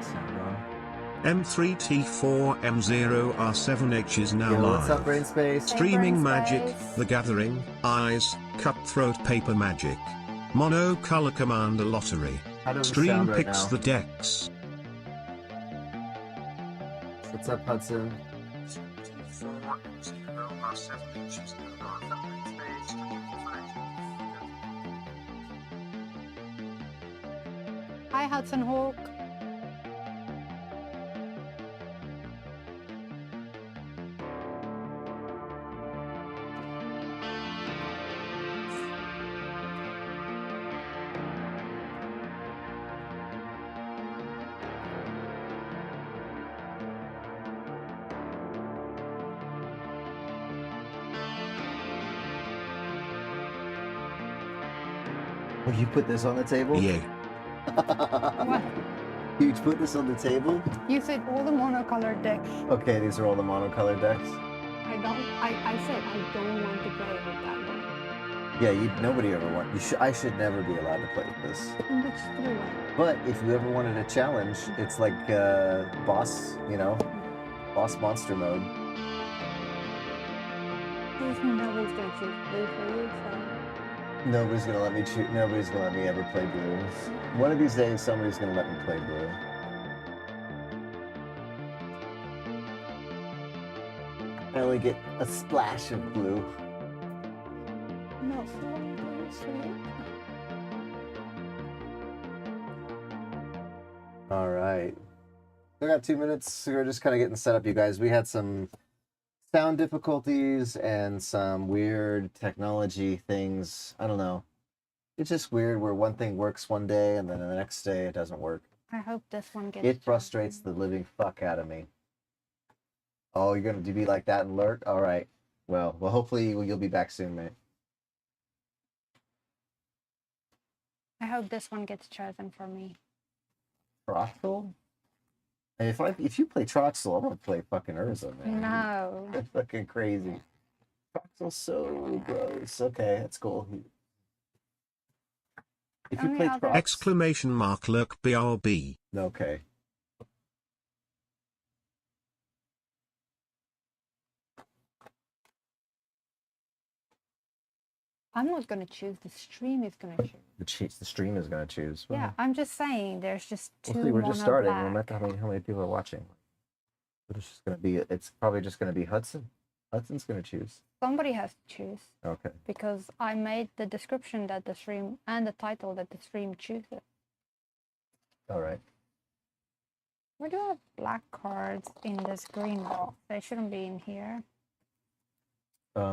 Sound on. M3T4M0R7H is now Yo, live. what's up, Brain Space? Streaming Brain Magic, Space. The Gathering, Eyes, Cutthroat Paper Magic. Monocolor Commander Lottery. How does it Stream sound right picks now? the decks. What's up, Hudson? M3T4M0R7H is now live. Hi, Hudson Hawk. Will you put this on the table? Yeah. What? You put this on the table? You said all the monocolored decks. Okay, these are all the monocolored decks. I said I don't want to play with that one. Yeah, nobody ever want. I should never be allowed to play with this. Which blue one? But if you ever wanted a challenge, it's like boss, boss monster mode. There's nobody's gonna choose blue for you, so. Nobody's gonna let me choose. Nobody's gonna let me ever play blue. One of these days, somebody's gonna let me play blue. I only get a splash of blue. No, blue, sweet. All right. We got 2 minutes. So we're just kind of getting set up, you guys. We had some sound difficulties and some weird technology things. I don't know. It's just weird where one thing works one day and then the next day it doesn't work. I hope this one gets. It frustrates the living fuck out of me. Oh, you're gonna be like that and lurk? All right. Well, hopefully you'll be back soon, mate. I hope this one gets chosen for me. Troxel? And if you play Troxel, I'm gonna play fucking Urza, man. No. That's fucking crazy. Troxel's so gross. Okay, that's cool. If you Only play other- Trox, Exclamation mark lurk BRB. okay. I'm not gonna choose. The stream is gonna choose. The stream is gonna choose. Well, Yeah, I'm just saying. There's just two. we'll see. We're just starting. Black. We're not how many people are watching. It's just gonna be. It's probably just gonna be Hudson. Hudson's gonna choose. Somebody has to choose Okay. because I made the description that the stream and the title that the stream chooses. All right. Where do I have black cards in this green box? They shouldn't be in here.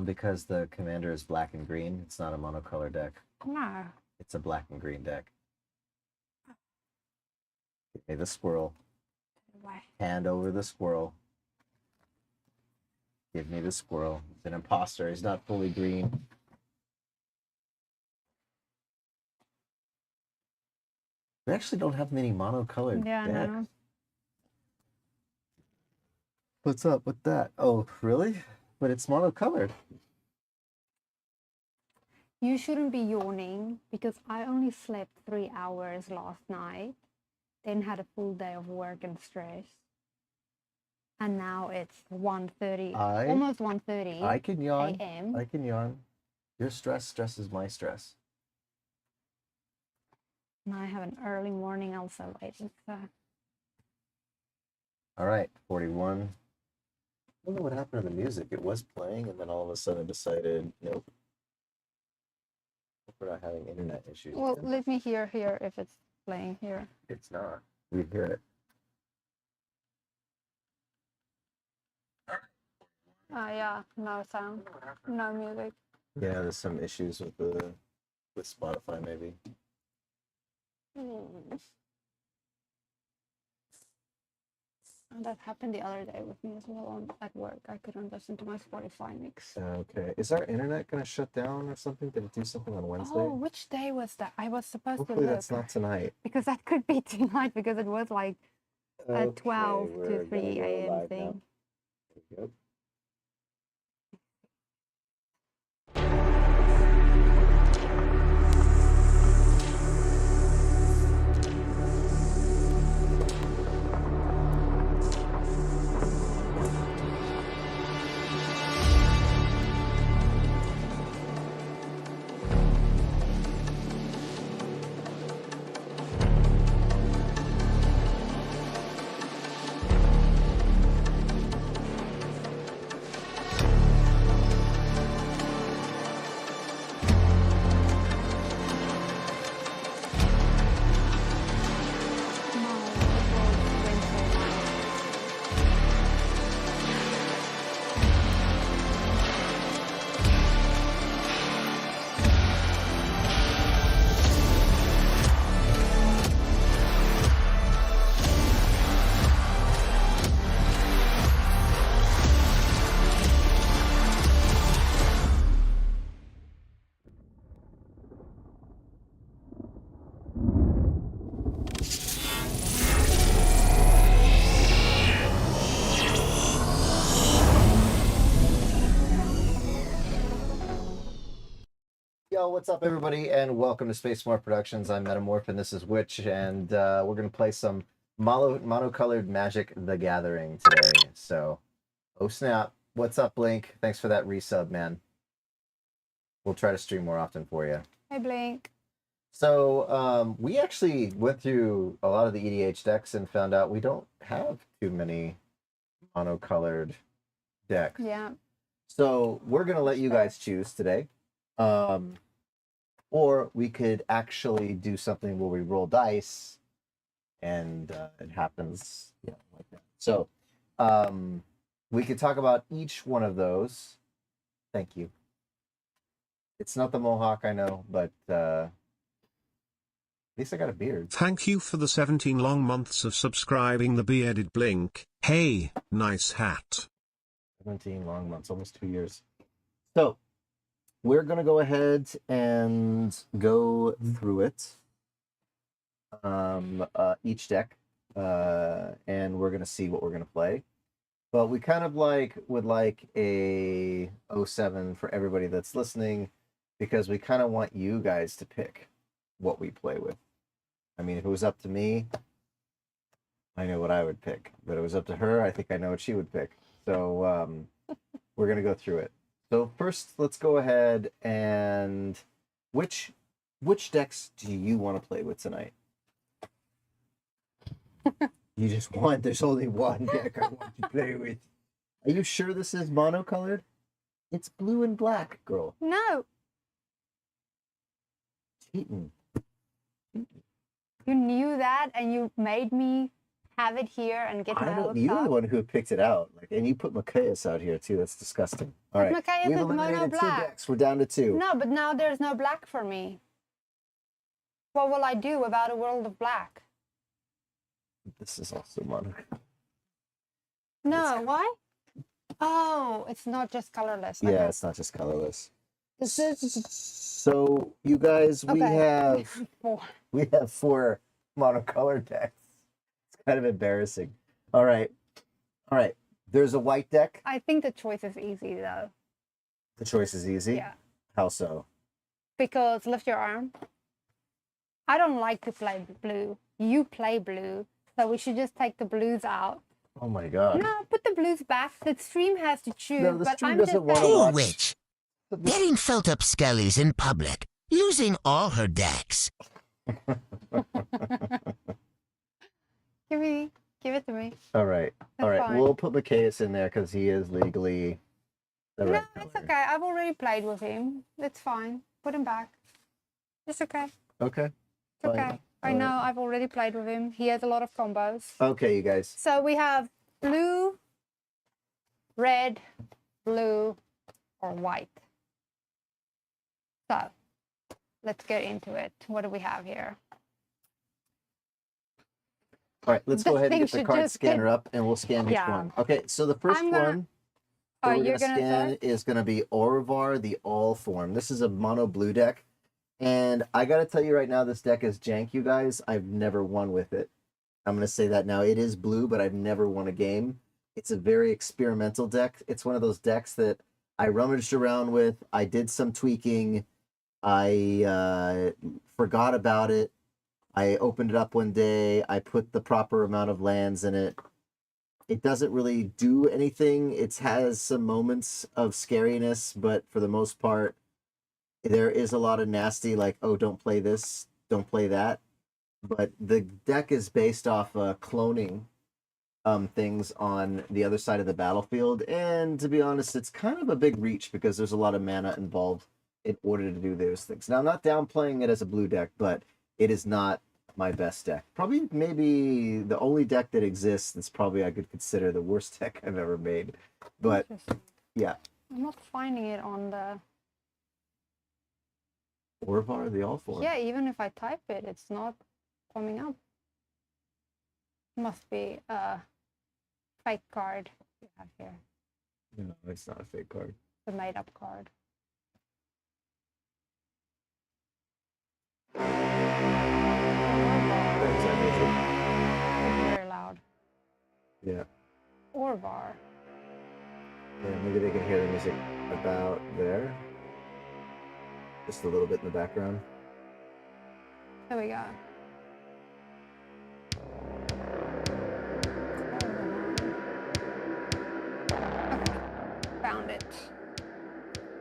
Because the commander is black and green. It's not a monocolor deck. No. It's a black and green deck. Give me the squirrel. Why? Hand over the squirrel. Give me the squirrel. He's an imposter. He's not fully green. We actually don't have many monocolored Yeah, I decks. know. What's up with that? Oh, really? But it's monocolored. You shouldn't be yawning because I only slept 3 hours last night, then had a full day of work and stress. And now it's 1:30, almost 1:30 I can yawn. a.m. I can yawn. Your stress stresses my stress. And I have an early morning also waiting. So All right, 41. I don't know what happened to the music. It was playing, and then all of a sudden it decided, nope. We're not having internet issues. well, let me hear here if it's playing here. It's not. We hear it. Yeah, no sound, no music. Yeah, there's some issues with Spotify maybe. And that happened the other day with me as well at work. I couldn't listen to my Spotify mix. Okay. Is our internet gonna shut down or something? Did it do something on Wednesday? Oh, which day was that? I was supposed Hopefully to look. that's not tonight. Because that could be tonight because it was like a 12 we're to gonna 3 go a.m. live thing. now. There we go. Well, what's up, everybody, and welcome to Space Smart Productions. I'm Metamorph, and this is Witch, and we're going to play some monocolored Magic the Gathering today. So, oh snap. What's up, Blink? Thanks for that resub, man. We'll try to stream more often for you. Hey, Blink. So, we actually went through a lot of the EDH decks and found out we don't have too many monocolored decks. Yeah. So, we're going to let you guys choose today. Or we could actually do something where we roll dice and it happens, like that. So we could talk about each one of those. Thank you. It's not the mohawk, I know, but at least I got a beard. Thank you for the 17 long months of subscribing, the bearded Blink. Hey, nice hat. 17 long months, almost 2 years. So we're going to go ahead and go through it, each deck, and we're going to see what we're going to play. But we kind of would like a 07 for everybody that's listening, because we kind of want you guys to pick what we play with. I mean, if it was up to me, I know what I would pick. But if it was up to her, I think I know what she would pick. So we're going to go through it. So first, let's go ahead and which decks do you want to play with tonight? You just want, there's only one deck I want to play with. Are you sure this is monocolored? It's blue and black, girl. No, Cheating. you knew that and you made me have it here and get my hopes You're the up. one who picked it out. And you put Macias out here too. That's disgusting. All But right. Macias We've is mono eliminated two black. decks. We're down to two. No, but now there's no black for me. What will I do about a world of black? This is also mono. No, why? Oh, it's not just colorless. Yeah, Okay. it's not just colorless. This is So you guys, we Okay. have four. we have 4 monocolored decks. It's kind of embarrassing. All right. There's a white deck. I think the choice is easy though. The choice is easy. Yeah. How so? Because lift your arm. I don't like to play blue. You play blue. So we should just take the blues out. Oh my god. No, put the blues back. The stream has to choose. No, the but stream I'm doesn't just wanna saying. watch- Poor witch. Getting felt up skellies in public, losing all her decks. Give it to me. All right. That's fine. We'll put Macias in there because he is legally the No, right it's color. okay. I've already played with him. It's fine. Put him back. It's okay. Okay. It's Fine. okay. I Alright. know I've already played with him. He has a lot of combos. Okay, you guys. So we have blue, red, blue, or white. So let's get into it. What do we have here? All right, let's go This ahead and thing get the should card just scanner up and we'll scan each Yeah. one. Okay, so the 1st I'm gonna- one Oh, that we're you're gonna gonna scan start? is gonna be Orvar the All Form. This is a mono blue deck. And I gotta tell you right now, this deck is jank, you guys. I've never won with it. I'm gonna say that now. It is blue, but I've never won a game. It's a very experimental deck. It's one of those decks that I rummaged around with. I did some tweaking. I forgot about it. I opened it up one day. I put the proper amount of lands in it. It doesn't really do anything. It has some moments of scariness, but for the most part, there is a lot of nasty, like, oh, don't play this, don't play that. But the deck is based off cloning things on the other side of the battlefield. And to be honest, it's kind of a big reach because there's a lot of mana involved in order to do those things. Now, I'm not downplaying it as a blue deck, but it is not my best deck. Probably maybe the only deck that exists that's probably I could consider the worst deck I've ever made. But Interesting. yeah. I'm not finding it on the. Orvar the All Form. Yeah, even if I type it, it's not coming up. Must be a fake card you have here. No, it's not a fake card. The made up card. Is that music? Very loud. Yeah. Orvar. Yeah, maybe they can hear the music about there. just a little bit in the background. There we go. Okay, found it.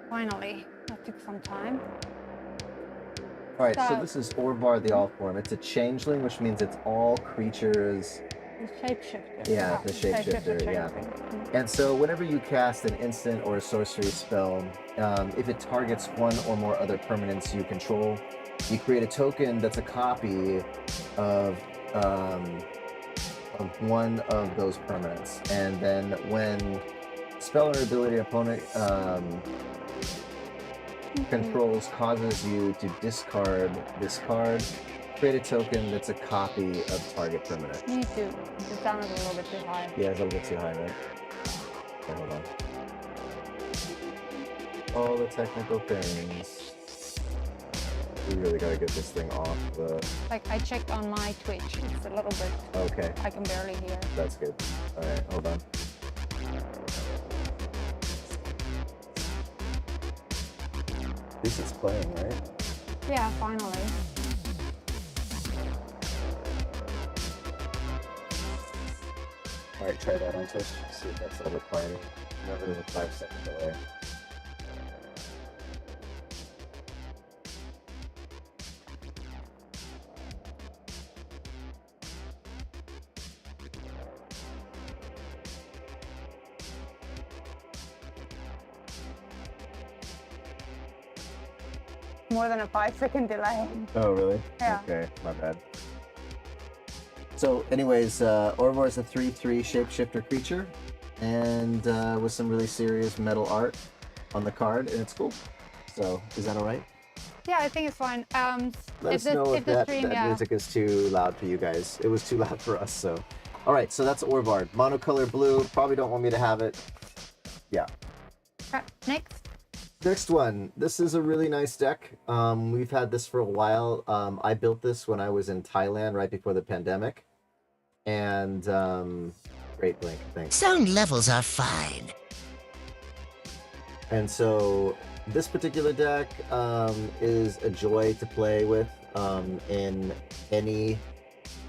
Finally, that took some time. All right, so So- this is Orvar the All Form. It's a changeling, which means it's all creatures. The shapeshifter. Yeah, the shapeshifter, yeah. changeling. And so whenever you cast an instant or a sorcery spell, if it targets one or more other permanents you control, you create a token that's a copy of one of those permanents. And then when spell or ability opponent controls causes you to discard this card, create a token that's a copy of target permanent. Me too. It sounded a little bit too high. Yeah, it's a little bit too high, right? Okay, hold on. All the technical things. We really gotta get this thing off the... Like I checked on my Twitch. It's a little bit. Okay, I can barely hear. that's good. Alright, hold on. At least it's playing, right? Yeah, finally. Alright, try that on Twitch. See if that's still playing. Remember, there's a 5-second delay. More than a 5-second delay. Oh, really? Yeah. Okay, my bad. So, anyways, Orvar is a 3/3 shapeshifter creature, and with some really serious metal art on the card, and it's cool. So, is that all right? Yeah, I think it's fine. Let us know if the that stream, music is too loud for you guys. It was too loud for us, so. All right, so that's Orvar. Monocolor blue. Probably don't want me to have it. Yeah. Next. Next one. This is a really nice deck. We've had this for a while. I built this when I was in Thailand right before the pandemic. And great Blink, thanks. Sound levels are fine. And so this particular deck is a joy to play with in any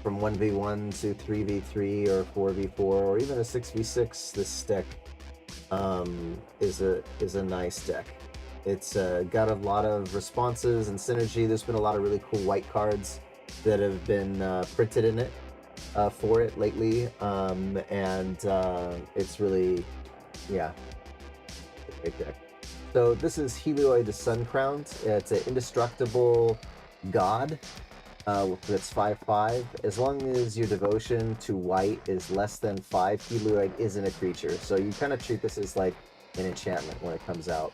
from 1v1 to 3v3 or 4v4 or even a 6v6. This deck is a nice deck. It's got a lot of responses and synergy. There's been a lot of really cool white cards that have been printed in it for it lately, and it's really, yeah, a great deck. So this is Helioid the Sun Crowned. It's an indestructible god that's 5/5. As long as your devotion to white is less than 5, Helioid isn't a creature. So you kind of treat this as like an enchantment when it comes out.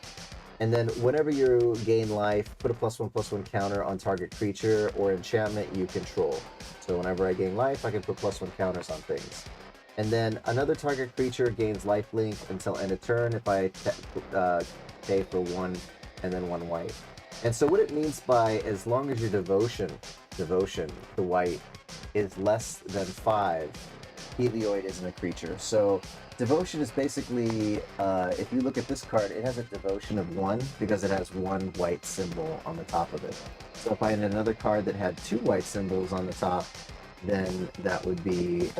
And then whenever you gain life, put a +1/+1 counter on target creature or enchantment you control. So whenever I gain life, I can put +1 counters on things. And then another target creature gains lifelink until end of turn if I pay for 1 and then 1 white. And so what it means by as long as your devotion to white is less than 5, Helioid isn't a creature. So devotion is basically, if you look at this card, it has a devotion of 1 because it has 1 white symbol on the top of it. So if I had another card that had 2 white symbols on the top, then that would be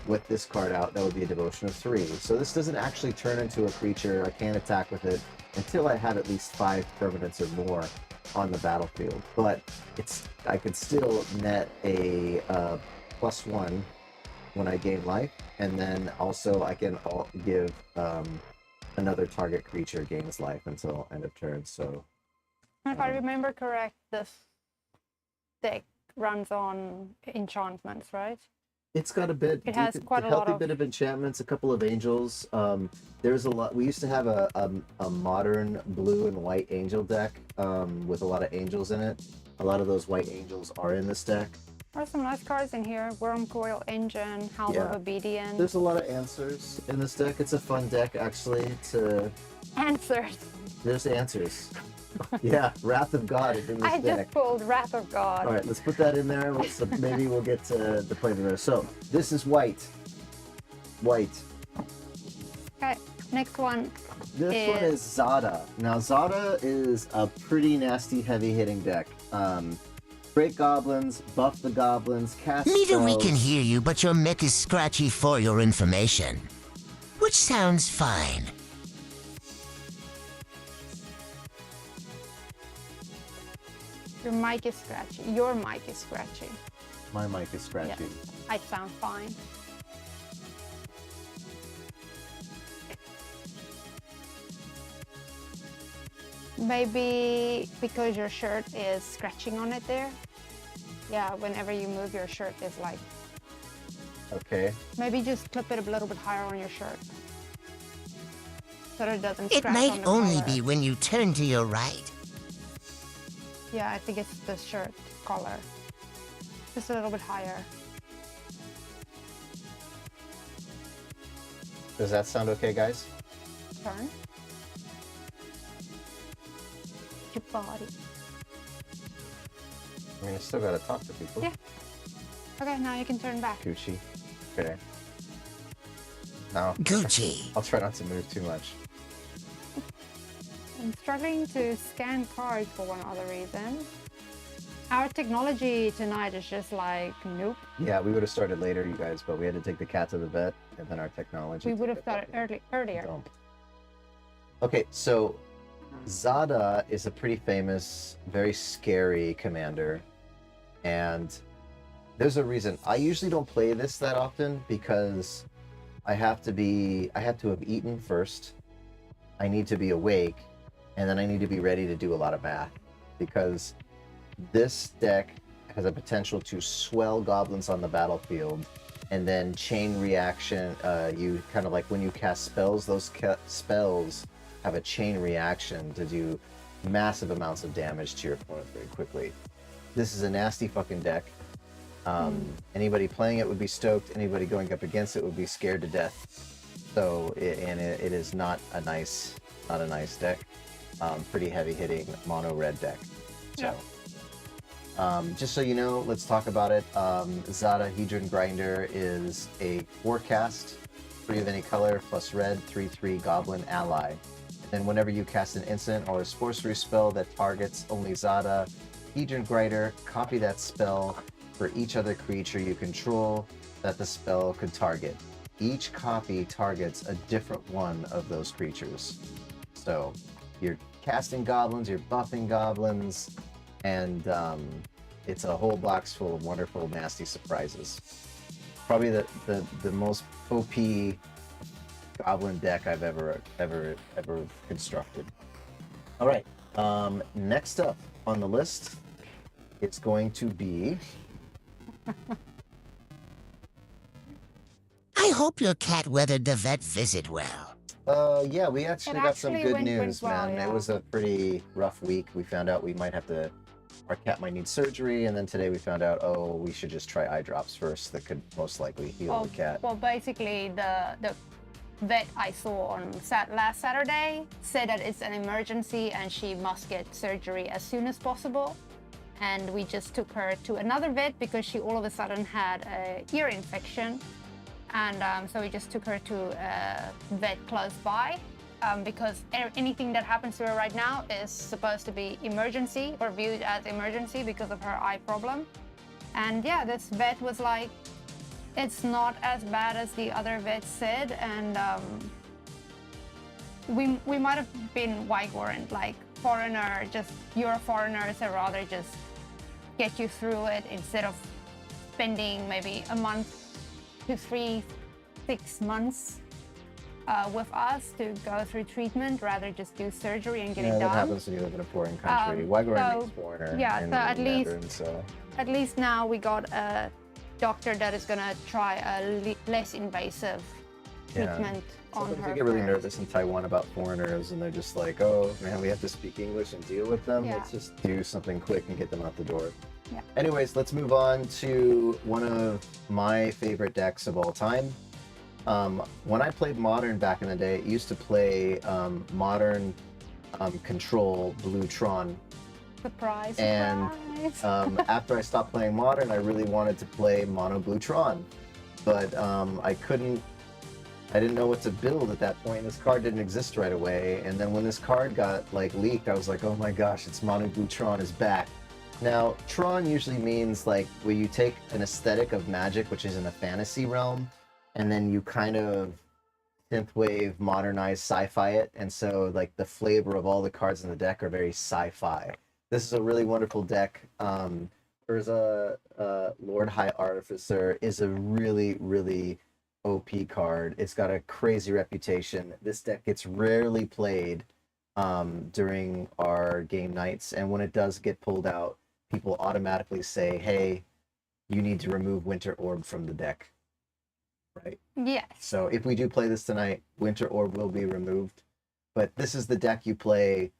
with this card out, that would be a devotion of 3. So this doesn't actually turn into a creature. I can't attack with it until I have at least 5 permanents or more on the battlefield. But I could still net a +1 when I gain life, and then also I can give another target creature gains life until end of turn. So If I remember correct, this deck runs on enchantments, right? it's got a bit. It has quite a healthy lot of- bit of enchantments, a couple of angels. There's a lot. We used to have a modern blue and white angel deck with a lot of angels in it. A lot of those white angels are in this deck. There are some nice cards in here. Wurmcoil Engine, Howl Yeah. of Obedience. There's a lot of answers in this deck. It's a fun deck actually. Answers. There's answers. Yeah, Wrath of God is in this I deck. just pulled Wrath of God. All right, let's put that in there. Maybe we'll get to the play there. So this is white. White. Okay, next one. This one is Zada. Now, Zada is a pretty nasty, heavy-hitting deck. Break goblins, buff the goblins, cast Neither we spells. can hear you, but your mic is scratchy for your information. Which sounds fine. Your mic is scratchy. Your mic is scratchy. My mic is scratchy. I sound fine. Maybe because your shirt is scratching on it there. Yeah, whenever you move, your shirt is like. Okay. Maybe just clip it a little bit higher on your shirt, so that it doesn't It scratch might on the only collar. be when you turn to your right. Yeah, I think it's the shirt collar. Just a little bit higher. Does that sound okay, guys? Turn. Your body. I mean, I still gotta talk to people. Yeah. Okay, now you can turn back. Gucci. Okay. Now, Gucci. I'll try not to move too much. I'm struggling to scan cards for one other reason. Our technology tonight is just like, nope. Yeah, we would have started later, you guys, but we had to take the cat to the vet, and then our technology. We took would have it started back. earlier. Dump. Okay, so Zada is a pretty famous, very scary commander, and there's a reason. I usually don't play this that often because I have to have eaten first. I need to be awake, and then I need to be ready to do a lot of math because this deck has a potential to swell goblins on the battlefield and then chain reaction. You kind of like when you cast spells, those spells have a chain reaction to do massive amounts of damage to your opponent very quickly. This is a nasty fucking deck. Anybody playing it would be stoked. Anybody going up against it would be scared to death. So, it is not a nice deck. Pretty heavy hitting mono red deck. So, just so you know, let's talk about it. Zada Hedron Grinder is a 4-cast, 3 of any color, plus red, 3/3 goblin ally. Then whenever you cast an instant or a sorcery spell that targets only Zada Hedron Grinder, copy that spell for each other creature you control that the spell could target. Each copy targets a different one of those creatures. So you're casting goblins, you're buffing goblins, and it's a whole box full of wonderful, nasty surprises. Probably the most OP goblin deck I've ever constructed. All right, next up on the list, it's going to be. I hope your cat weathered the vet visit well. Yeah, we actually got some actually good went news, well, man. yeah. It was a pretty rough week. We found out our cat might need surgery, and then today we found out, oh, we should just try eye drops first. That could most likely heal the cat. Well, basically, the vet I saw on last Saturday said that it's an emergency and she must get surgery as soon as possible. And we just took her to another vet because she all of a sudden had a ear infection. And so we just took her to a vet close by because anything that happens to her right now is supposed to be emergency or viewed as emergency because of her eye problem. And yeah, this vet was like, it's not as bad as the other vets said. And we might have been ignorant, like foreigner, just you're a foreigner, so rather just get you through it instead of spending maybe a month to 6 months with us to go through treatment, rather just do surgery and get it that done. happens when you live in a foreign country. Wagor means foreigner. yeah, in so at the least- Netherlands, so. At least now we got a doctor that is gonna try a less invasive treatment on Sometimes her. I get really first. nervous in Taiwan about foreigners, and they're just like, "Oh man, we have to speak English and deal with them. Yeah. Let's just do something quick and get them out the door." Yeah. Anyways, let's move on to one of my favorite decks of all time. When I played Modern back in the day, I used to play Modern Control Bluetron. Surprise, And, surprise. After I stopped playing Modern, I really wanted to play Mono Bluetron, but I couldn't I didn't know what to build at that point. This card didn't exist right away. And then when this card got like leaked, I was like, oh my gosh, it's Mono Blue Tron is back. Now, Tron usually means like where you take an aesthetic of Magic, which is in a fantasy realm, and then you kind of synthwave, modernize, sci-fi it. And so like the flavor of all the cards in the deck are very sci-fi. This is a really wonderful deck. Urza, Lord High Artificer is a really, really OP card. It's got a crazy reputation. This deck gets rarely played during our game nights, and when it does get pulled out, people automatically say, hey, you need to remove Winter Orb from the deck, right? Yes. So if we do play this tonight, Winter Orb will be removed, but this is the deck you play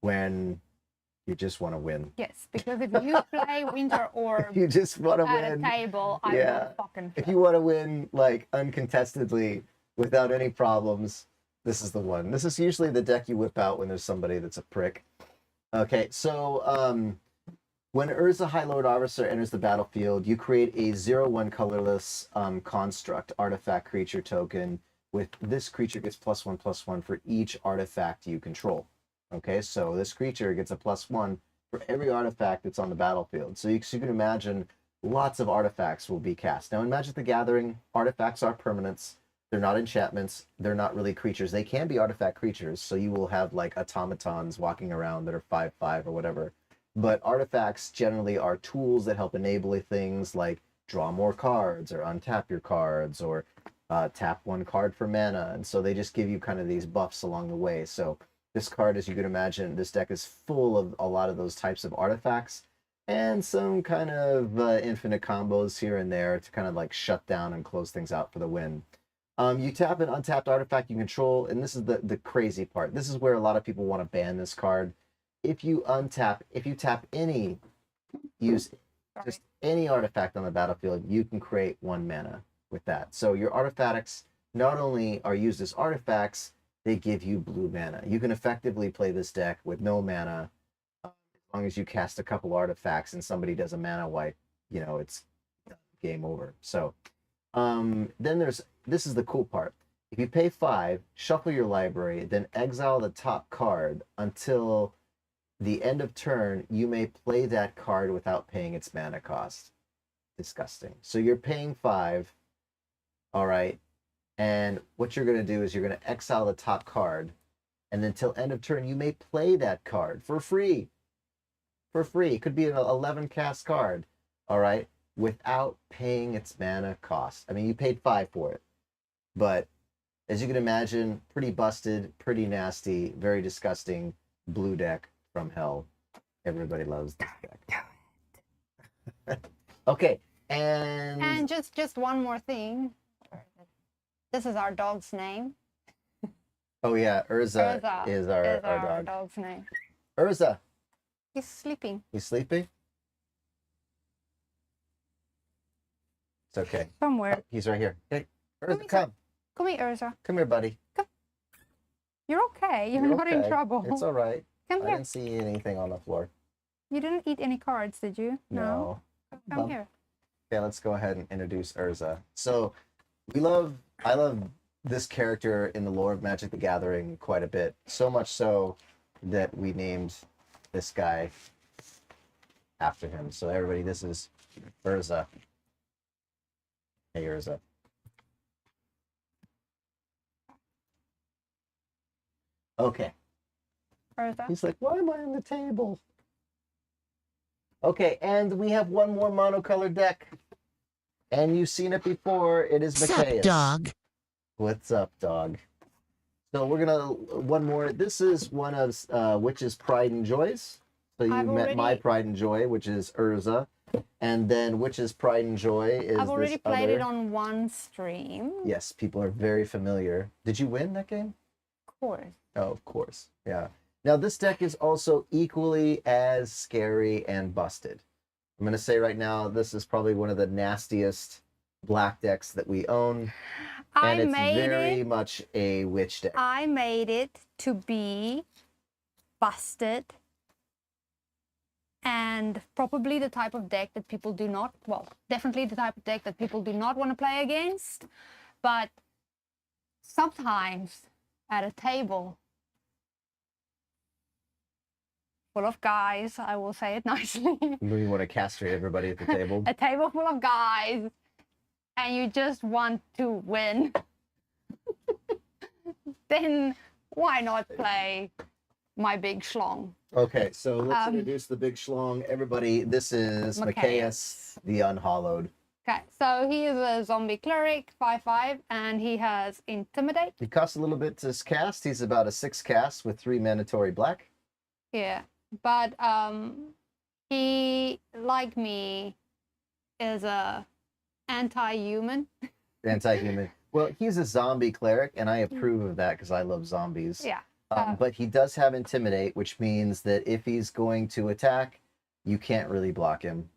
when you just want to win. Yes, because if you play Winter Orb You just want to at win. a table, I Yeah. will fucking If flip. you want to win like uncontestedly without any problems, this is the one. This is usually the deck you whip out when there's somebody that's a prick. Okay, so when Urza High Lord Artificer enters the battlefield, you create a 0/1 colorless construct artifact creature token. With this creature gets +1/+1 for each artifact you control. Okay, so this creature gets a +1 for every artifact that's on the battlefield. So you can imagine lots of artifacts will be cast. Now in Magic the Gathering, artifacts are permanents. They're not enchantments. They're not really creatures. They can be artifact creatures. So you will have like automatons walking around that are 5/5 or whatever. But artifacts generally are tools that help enable things like draw more cards or untap your cards or tap one card for mana. And so they just give you kind of these buffs along the way. So this card, as you can imagine, this deck is full of a lot of those types of artifacts and some kind of infinite combos here and there to kind of like shut down and close things out for the win. You tap an untapped artifact you control, and this is the crazy part. This is where a lot of people want to ban this card. If you tap any, use just any artifact on the battlefield, you can create 1 mana with that. So your artifacts not only are used as artifacts, they give you blue mana. You can effectively play this deck with no mana as long as you cast a couple artifacts and somebody does a mana wipe, you know, it's game over. So then this is the cool part. If you pay 5, shuffle your library, then exile the top card until the end of turn, you may play that card without paying its mana cost. Disgusting. So you're paying 5, all right, and what you're going to do is you're going to exile the top card, and then till end of turn, you may play that card for free. For free. It could be an 11 cast card, all right, without paying its mana cost. I mean, you paid 5 for it, but as you can imagine, pretty busted, pretty nasty, very disgusting blue deck from hell. Everybody loves this deck. Okay, And just one more thing. This is our dog's name. oh yeah, Urza, Urza is our dog. dog's name. Urza, He's sleeping you sleeping? It's okay. somewhere. He's right here. Hey, Urza, here. come. Come here, Urza. Come here, buddy. You're okay. You're not in okay. trouble. It's all right. Come I here. didn't see anything on the floor. You didn't eat any cards, did you? No. Come Bump. here. Okay, let's go ahead and introduce Urza. So I love this character in the lore of Magic the Gathering quite a bit. So much so that we named this guy after him. So everybody, this is Urza. Hey, Urza. Okay. Urza. He's like, why am I on the table? Okay, and we have one more monocolored deck. And you've seen it before. It is Sup, Mikaeus. dog? What's up, dog? So we're gonna one more. This is one of Witch's Pride and Joys. So you I've met my already- Pride and Joy, which is Urza, and then Witch's Pride and Joy is I've already this played other. it on one stream. Yes, people are very familiar. Did you win that game? Of course. Oh, of course. Yeah. Now this deck is also equally as scary and busted. I'm gonna say right now, this is probably one of the nastiest black decks that we own. And it's very much a witch deck. I made it to be busted and probably the type of deck that people do not, well, definitely the type of deck that people do not want to play against. But sometimes at a table full of guys, I will say it nicely, We want to castrate everybody at the table. a table full of guys, and you just want to win, then why not play my big schlong? Okay, so let's introduce the big schlong. Everybody, this is Mikaeus the Unhallowed. Okay, so he is a zombie cleric, 5/5, and he has Intimidate. He costs a little bit to cast. He's about a 6 cast with 3 mandatory black. Yeah, but he, like me, is a anti-human. Anti-human. Well, he's a zombie cleric, and I approve of that because I love zombies. Yeah. But he does have Intimidate, which means that if he's going to attack, you can't really block him.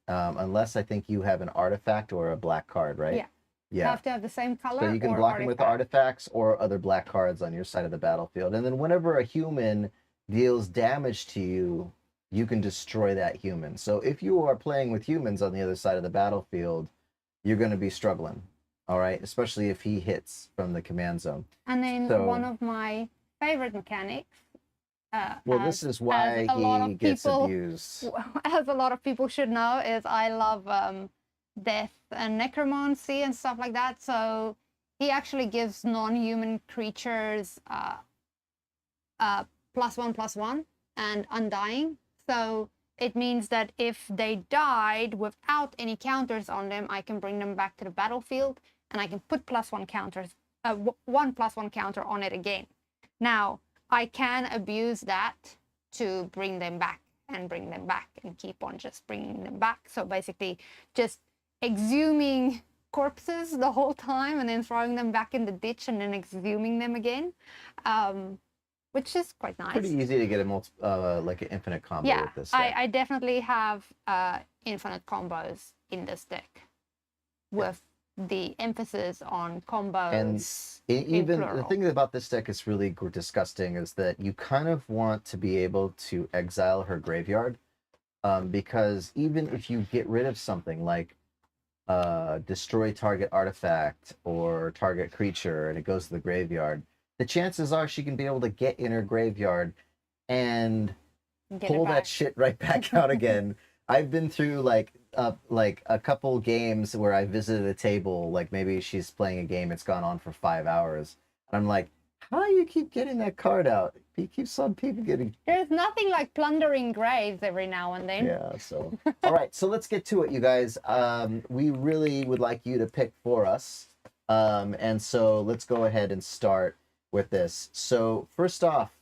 Unless I think you have an artifact or a black card, right? Yeah. You Yeah. have to have the same color. So you can or block him with artifacts or other black cards on your side of the battlefield. And then whenever a human deals damage to you, you can destroy that human. So if you are playing with humans on the other side of the battlefield, you're going to be struggling. All right, especially if he hits from the command zone. And then So- one of my favorite mechanics. Well, this is why he gets abused. As a lot of people should know, is I love death and necromancy and stuff like that. So he actually gives non-human creatures +1/+1 and undying. So it means that if they died without any counters on them, I can bring them back to the battlefield and I can put +1 counters, 1/+1 counter on it again. Now, I can abuse that to bring them back and bring them back and keep on just bringing them back. So basically just exhuming corpses the whole time and then throwing them back in the ditch and then exhuming them again, which is quite nice. Pretty easy to get a like an infinite combo Yeah, with this deck. I definitely have infinite combos in this deck with the emphasis on combos. And even the plural. thing about this deck is really disgusting is that you kind of want to be able to exile her graveyard, because even if you get rid of something like destroy target artifact or target creature and it goes to the graveyard, the chances are she can be able to get in her graveyard and Get it pull that back. shit right back out again. I've been through like a couple games where I visited a table, like maybe she's playing a game, it's gone on for 5 hours. And I'm like, how do you keep getting that card out? He keeps on people getting. There's nothing like plundering graves every now and then. Yeah, so. All right, so let's get to it, you guys. We really would like you to pick for us. And so let's go ahead and start with this. So first off,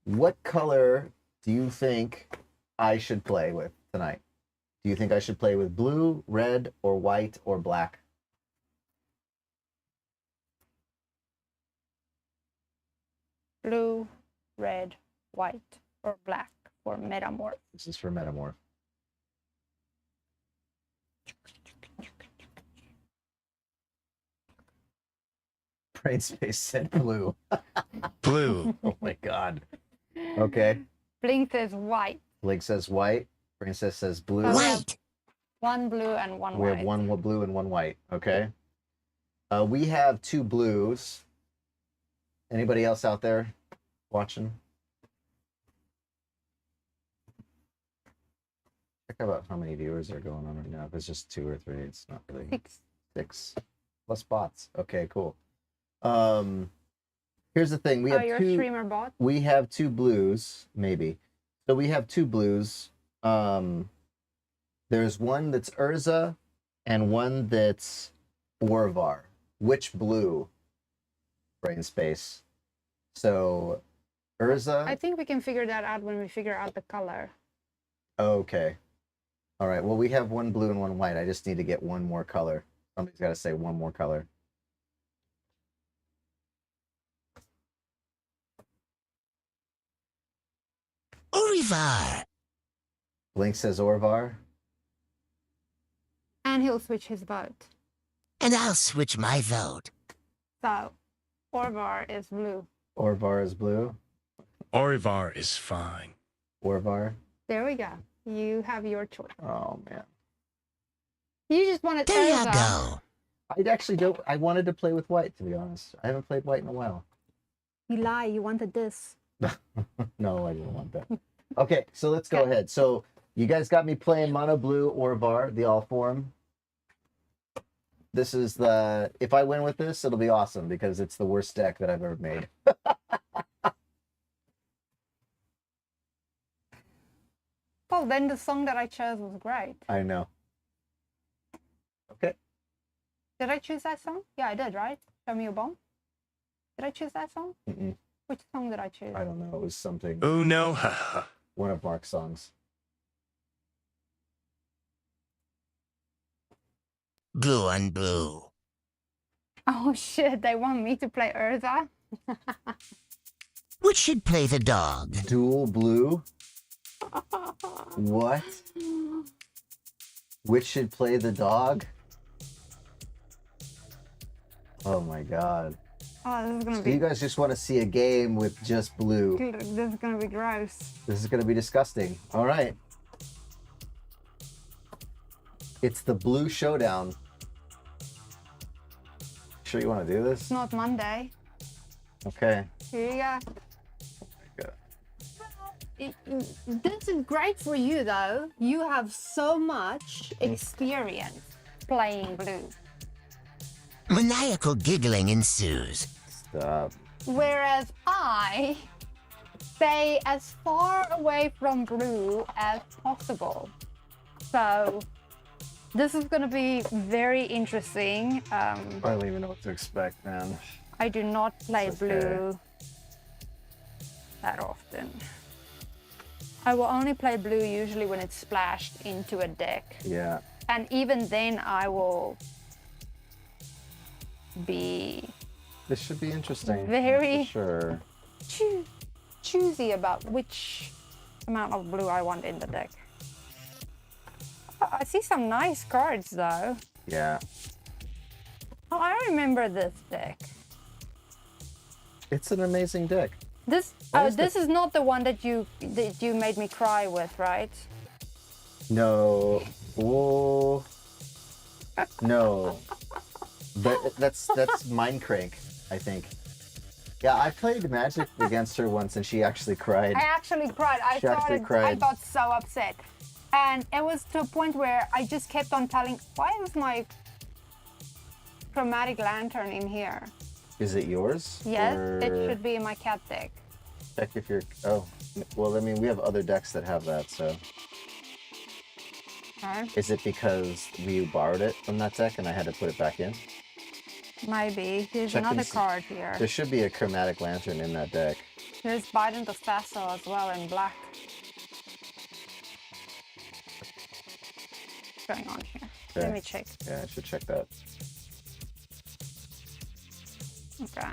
what color do you think I should play with tonight? Do you think I should play with blue, red, or white, or black? Blue, red, white, or black for Metamorph. This is for Metamorph. Brainspace said blue. Blue. Oh my god. Okay. Blink says white. Blake says white. Princess says blue. Oh, White. One blue and one We white. have one blue and one white. Okay. We have 2 blues. Anybody else out there watching? Check out how many viewers are going on right now. If it's just 2 or 3, it's not really 6. 6 plus bots. Okay, cool. Here's the thing. We Oh, have you're a 2. streamer bot? We have 2 blues, maybe. So we have 2 blues. There's one that's Urza and one that's Orvar. Which blue? Brainspace. So Urza. I think we can figure that out when we figure out the color. Okay. All right. Well, we have one blue and one white. I just need to get one more color. Somebody's got to say one more color. Orivar. Blink says Orvar. And he'll switch his vote. And I'll switch my vote. So, Orvar is blue. Orvar is blue. Orivar is fine. Orvar. There we go. You have your choice. Oh man. You just wanted There you Urza. go. I actually don't. I wanted to play with white, to be honest. I haven't played white in a while. You lie. You wanted this. No, I didn't want that. Okay, so let's go Okay. ahead. So you guys got me playing mono blue Orvar, the all form. This is the. If I win with this, it'll be awesome because it's the worst deck that I've ever made. Well, then the song that I chose was great. I know. Okay. Did I choose that song? Yeah, I did, right? Show Me Your Bomb? Did I choose that song? Mm-mm. Which song did I choose? I don't know. It was something. Oh no, haha. One of Mark's songs. Blue on blue. Oh shit, they want me to play Urza? Which should play the dog? Dual blue. What? Which should play the dog? Oh my god. Oh, this is gonna So be. you guys just want to see a game with just blue. Dude, this is gonna be gross. This is going to be disgusting. All right. It's the blue showdown. Sure you want to do this? It's not Monday. Okay. Here you go. Good. This is great for you though. You have so much experience playing blue. Maniacal giggling ensues. Stop. Whereas I stay as far away from blue as possible. So this is going to be very interesting. I don't even know what to expect, man. I do not play It's okay. blue that often. I will only play blue usually when it's splashed into a deck. Yeah. And even then I will be This should be interesting. Very- For sure. choosy about which amount of blue I want in the deck. Oh, I see some nice cards though. Yeah. Oh, I remember this deck. It's an amazing deck. This What is this is not the one that you made me cry with, right? No. Oh. No. That's Mindcrank, I think. Yeah, I played Magic against her once and she actually cried. I actually cried. She actually I cried. got so upset. And it was to a point where I just kept on telling, why is my chromatic lantern in here? Is it yours? Yes, Or it should be in my cat deck. check if you're. Oh, well, I mean, we have other decks that have that. So, Okay. is it because we borrowed it from that deck and I had to put it back in? Maybe. There's Check and another see. card here. There should be a chromatic lantern in that deck. There's Biden the Fassel as well in black. What's going on here? Let me check. Yeah, I should check that. Okay.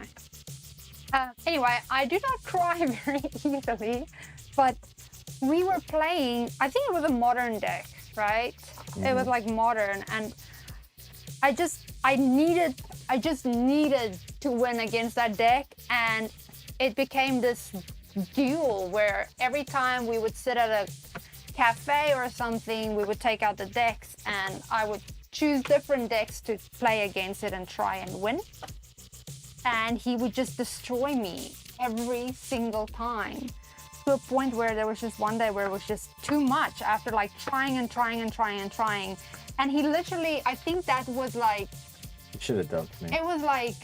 Anyway, I do not cry very easily, but we were playing, I think it was a modern deck, right? It was like modern, and I just needed to win against that deck, and it became this duel where every time we would sit at a cafe or something, we would take out the decks and I would choose different decks to play against it and try and win. And he would just destroy me every single time, to a point where there was just one day where it was just too much after like trying and trying and trying and trying. And he literally, I think that was like, You should have dumped me. it was like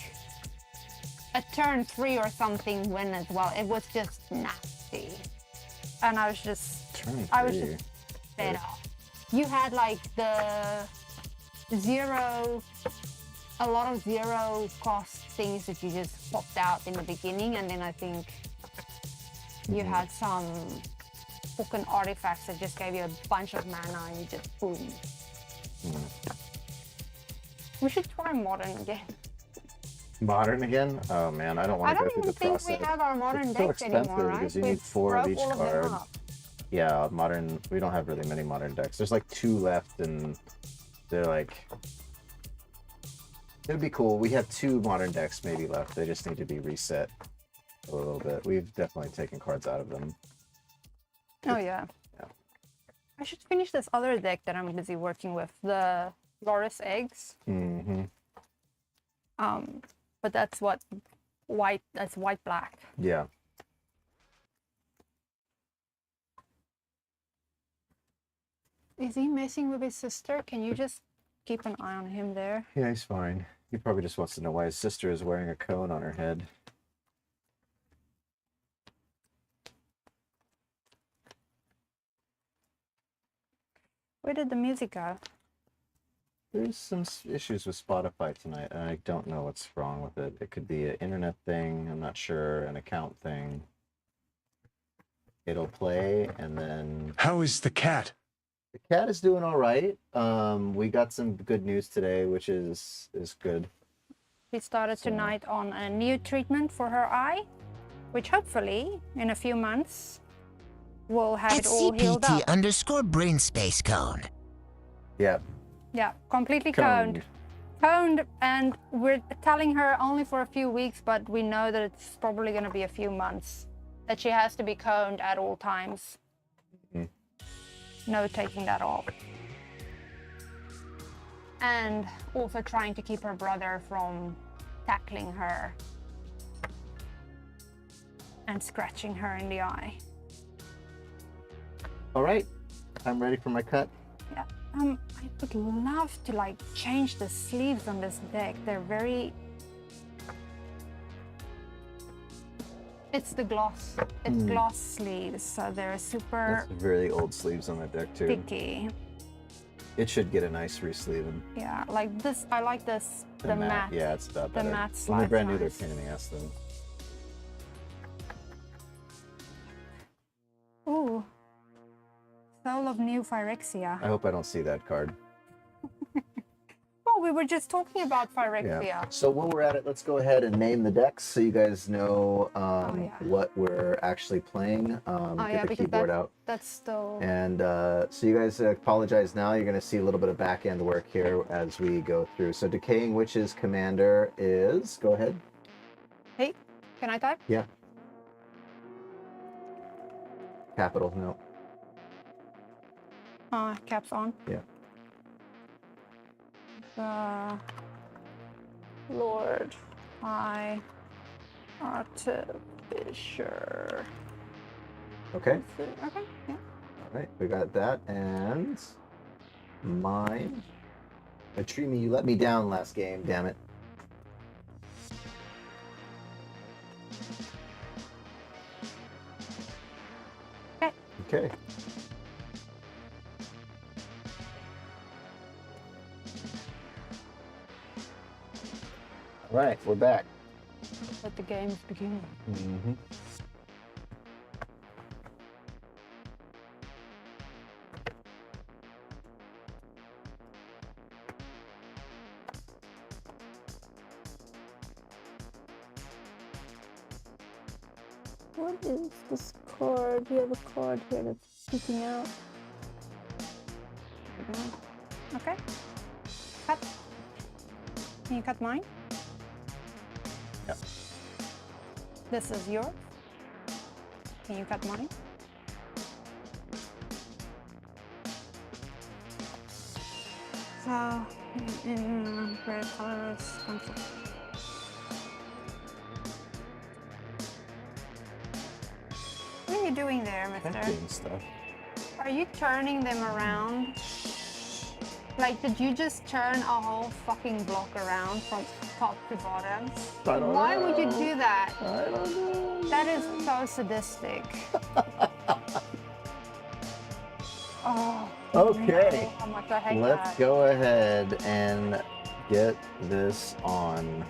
a turn 3 or something win as well. It was just nasty. And I was just, Turn I was 3. just fed up. You had like the a lot of zero cost things that you just popped out in the beginning, and then I think you had some fucking artifacts that just gave you a bunch of mana and you just boom. We should try modern again. Modern again? Oh man, I don't I want to don't go through even the think process. we have our modern It's so decks expensive anymore, right? because you We need 4 of broke each all of them card. up. Yeah, modern. We don't have really many modern decks. There's like 2 left, and they're like. It'd be cool. We have 2 modern decks maybe left. They just need to be reset a little bit. We've definitely taken cards out of them. Oh yeah. Yeah. I should finish this other deck that I'm busy working with, the Loris Eggs. Mm-hmm. But that's what white. That's white black. Yeah. Is he messing with his sister? Can you just keep an eye on him there? Yeah, he's fine. He probably just wants to know why his sister is wearing a cone on her head. Where did the music go? There's some issues with Spotify tonight, and I don't know what's wrong with it. It could be an internet thing, I'm not sure, an account thing. It'll play, and then How is the cat? the cat is doing all right. We got some good news today, which is good. She started So- tonight on a new treatment for her eye, which hopefully in a few months will have At it all healed up. CPT_brainspace cone. Yeah, Yeah, completely coned. Coned, and we're telling her only for a few weeks, but we know that it's probably going to be a few months that she has to be coned at all times. Mhm. No taking that off. And also trying to keep her brother from tackling her and scratching her in the eye. All right, I'm ready for my cut. Yeah. I would love to like change the sleeves on this deck. They're very. It's the gloss. It's gloss sleeves, so they're super That's really old sleeves on that deck too. sticky. It should get a nice re-sleeving. Yeah, like this. I like this. The matte. Yeah, it's about the better. matte When they're slide's brand new, they're nice. pain in the ass though. Ooh. Soul of New Phyrexia. I hope I don't see that card. Oh, we were just talking about Phyrexia. So while we're at it, let's go ahead and name the decks so you guys know yeah. what we're actually playing. Get yeah, the because keyboard out. That's still. And so you guys apologize now. You're going to see a little bit of back end work here as we go through. So Decaying Witch's commander is, go ahead. Hey, can I type? Yeah. Capital, no. Caps on. Yeah. Lord High Artificer. Okay. Okay, yeah. All right, we got that. And mine. Atrimi, you let me down last game, damn it. Okay. Okay. All right, we're back. Let the games begin. Mm-hmm. What is this card? You have a card here that's sticking out. Okay. Cut. Can you cut mine? Yep. This is yours. Can you cut mine? So, in red colors, concept. What are you doing there, mister? Packing stuff. Are you turning them around? Like, did you just turn a whole fucking block around from top to bottom? I don't Why would you know. do that? I don't know. That is so sadistic. Oh. Okay. How much I hate Let's that. go ahead and get this on.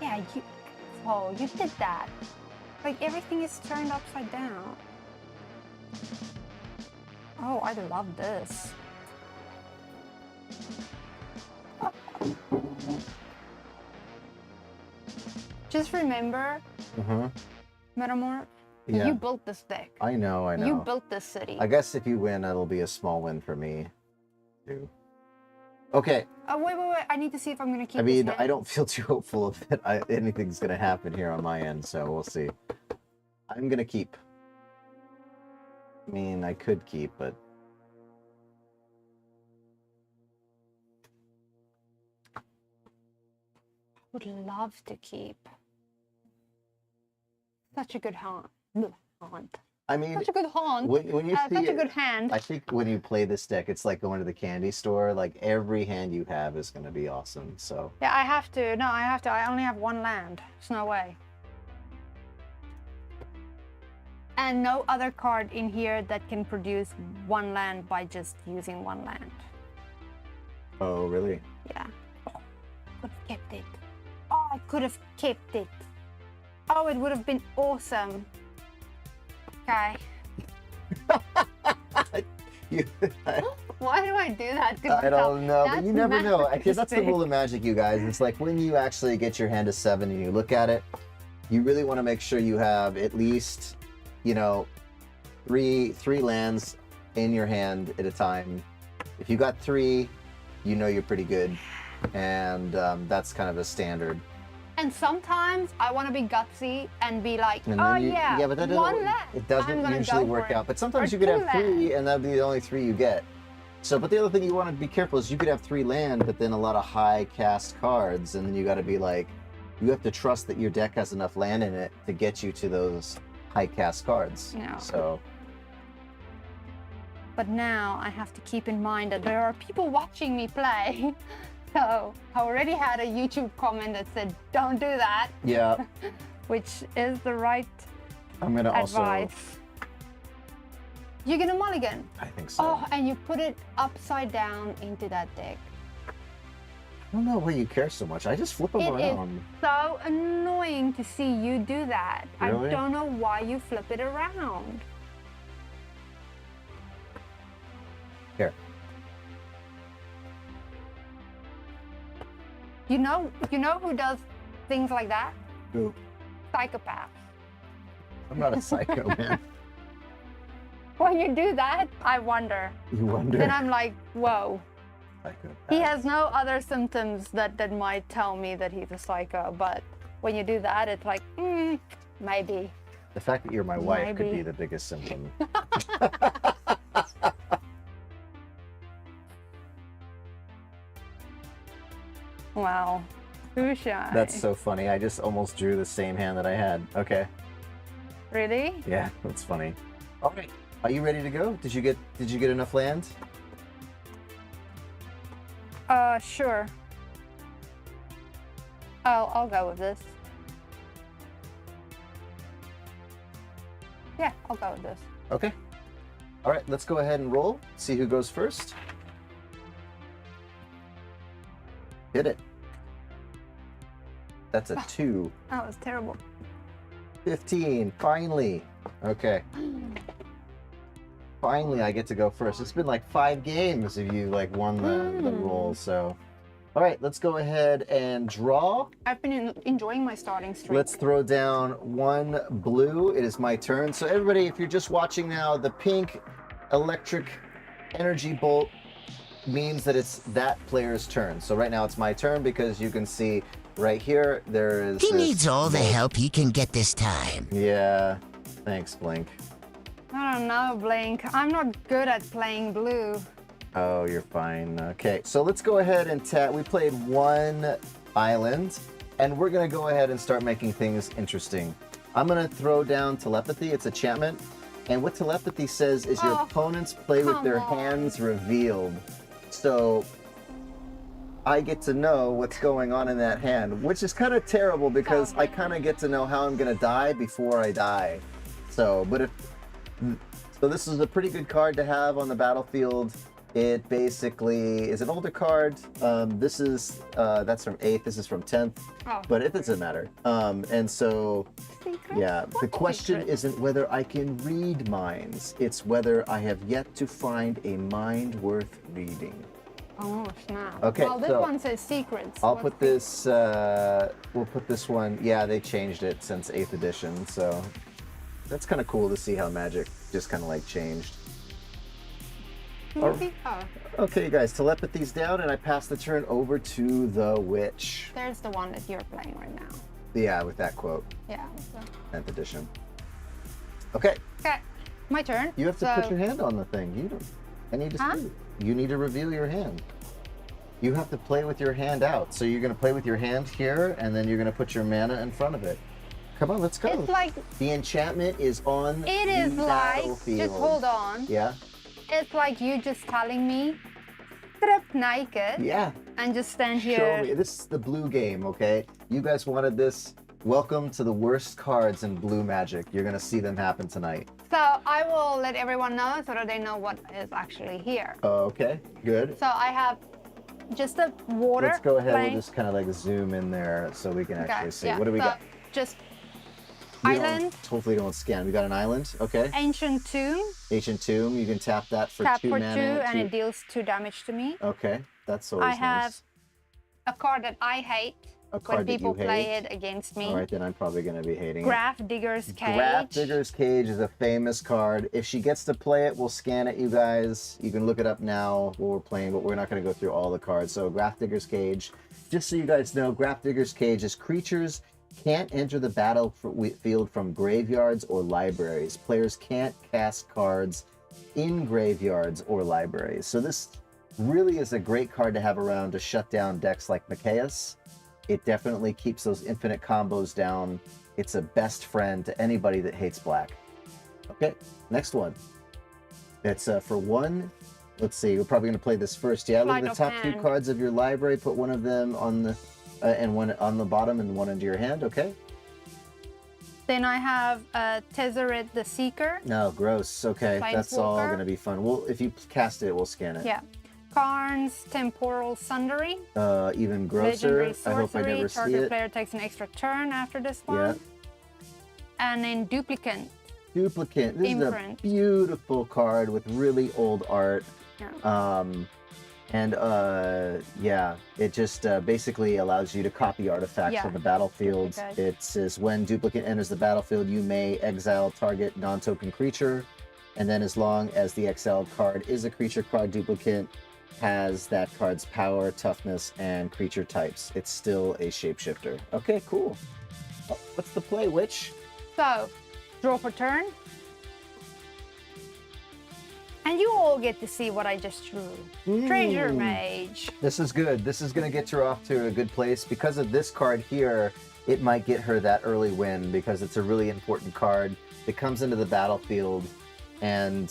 Yeah, you. Oh, you did that. Like everything is turned upside down. Oh, I love this. Just remember, Uh-huh. Metamorph, Yeah. you built this deck. I know. You built this city. I guess if you win, it'll be a small win for me, too. Okay. Oh, wait. I need to see if I'm going to keep I mean, this I don't feel too hopeful that anything's going to happen here on my end, so we'll see. I'm going to keep. I mean, I could keep, but... would love to keep. Such a good haunt. I mean, Such a good haunt. when you see such a it, good hand. I think when you play this deck, it's like going to the candy store. Like every hand you have is going to be awesome. So Yeah, I have to. No, I have to. I only have one land. There's no way. And no other card in here that can produce one land by just using one land. oh really? Yeah. Oh, could have kept it. Oh, I could have kept it. Oh, it would have been awesome. Okay. You, Why do I do that to I myself? don't know, but That's you never know. Because that's the masochistic. rule of Magic, you guys. It's like when you actually get your hand to 7 and you look at it, you really want to make sure you have at least, you know, three lands in your hand at a time. If you got 3, you know you're pretty good, and that's kind of a standard. And sometimes I want to be gutsy and be like, And oh then you, yeah, but that one doesn't, land. it I'm doesn't gonna usually go work for it. out. But sometimes Or you could have 2 3, lands. and that'd be the only 3 you get. So, but the other thing you want to be careful is you could have 3 land, but then a lot of high cast cards, and then you got to be like, you have to trust that your deck has enough land in it to get you to those high cast cards. No. So, But now I have to keep in mind that there are people watching me play. So I already had a YouTube comment that said, don't do that, yeah, which is the right I'm gonna also. advice. You're gonna mulligan. I think so. Oh, and you put it upside down into that deck. I don't know why you care so much. I just flip them It is around. so annoying to see you do that. Really? I don't know why you flip it around. Here. You know who does things like that? Who? Psychopaths. I'm not a psycho, man. When you do that, I wonder. You wonder. Then I'm like, whoa. Psychopath. He has no other symptoms that might tell me that he's a psycho, but when you do that, it's like, maybe. The fact that you're my wife could Maybe. be the biggest symptom. Wow. Too shy. That's so funny. I just almost drew the same hand that I had. Okay. Really? Yeah, that's funny. All right. Are you ready to go? Did you get enough land? Sure. I'll go with this. Yeah, I'll go with this. Okay. All right, let's go ahead and roll. See who goes first. Hit it. That's a 2. That was terrible. 15. Finally. Okay. Finally, I get to go first. It's been like 5 games if you like won the roll. So, all right, let's go ahead and draw. I've been enjoying my starting streak. Let's throw down 1 blue. It is my turn. So everybody, if you're just watching now, the pink electric energy bolt means that it's that player's turn. So right now it's my turn because you can see right here there is. He this needs all the bolt. help he can get this time. Yeah. Thanks, Blink. I don't know, Blink. I'm not good at playing blue. Oh, you're fine. Okay, so let's go ahead and we played 1 island, and we're gonna go ahead and start making things interesting. I'm gonna throw down telepathy. It's enchantment, and what telepathy says is your Oh, opponents play with their come on. hands revealed. So I get to know what's going on in that hand, which is kind of terrible because I kind of get to know how I'm gonna die before I die. So, so this is a pretty good card to have on the battlefield. It basically is an older card. This is that's from 8th. This is from 10th. Oh. But it doesn't matter. And so, Secret? yeah, the What question secret? isn't whether I can read minds. It's whether I have yet to find a mind worth reading. Oh, snap. Okay, Well, this so one says secrets. I'll What's put this. We'll put this one. Yeah, they changed it since 8th edition. So that's kind of cool to see how Magic just kind of like changed. Oh. Okay, guys, telepathy's down, and I pass the turn over to the witch. There's the one that you're playing right now. Yeah, with that quote, Yeah. So. 10th edition. Okay, Okay, my turn. you have to So- put your hand on the thing. You don't. I need to Huh? see. You need to reveal your hand. You have to play with your hand out. So you're going to play with your hand here, and then you're going to put your mana in front of it. Come on, let's go. It's like, The enchantment is on it the is like, battlefield. just hold on. Yeah? It's like you just telling me, strip naked, Yeah. and just stand Show here. me. This is the blue game, okay? You guys wanted this. Welcome to the worst cards in blue Magic. You're going to see them happen tonight. So I will let everyone know so that they know what is actually here. Okay, good. So I have just a water. Let's go ahead. plain- We'll just kind of like zoom in there so we can actually see. What do we so got? Just We don't- island, Hopefully don't scan. We got an island. Okay. ancient tomb, Ancient Tomb. You can tap that for tap 2 for mana. 2, and it deals 2 damage to me. Okay, that's always I have nice. a card that I hate A when card that people you play hate. it against me. All right, then I'm probably going to be hating it. Graph Digger's Cage. Graph Digger's Cage is a famous card. If she gets to play it, we'll scan it, you guys. You can look it up now while we're playing, but we're not going to go through all the cards. So Graph Digger's Cage, just so you guys know, Graph Digger's Cage is creatures can't enter the battlefield from graveyards or libraries. Players can't cast cards in graveyards or libraries. So this really is a great card to have around to shut down decks like Mikaeus. It definitely keeps those infinite combos down. It's a best friend to anybody that hates black. Okay, next one. It's for 1. Let's see, we're probably going to play this first. Yeah, look Sleight at of the top 2 hand. cards of your library. Put one of them on the and one on the bottom and one into your hand. Okay. Then I have Tezzeret the Seeker. No, gross. Okay, that's all Planeswalker. going to be fun. Well, if you cast it, we'll scan it. Yeah. Karn's Temporal Sundering. Even grosser. Legendary I hope I sorcery. never see Target it. player takes an extra turn after this one. Yeah. And then Duplicant. Duplicant. This is a Imprint. beautiful card with really old art. Yeah. Yeah, it just basically allows you to copy artifacts Yeah. on the battlefield. Okay. It says when Duplicant enters the battlefield, you may exile target non-token creature, and then as long as the exiled card is a creature card, Duplicant has that card's power, toughness, and creature types. It's still a shapeshifter. Okay, cool. Oh, what's the play, Witch? So, draw for turn. And you all get to see what I just drew. Treasure Mage. This is good. This is going to get her off to a good place. Because of this card here, it might get her that early win because it's a really important card. It comes into the battlefield, and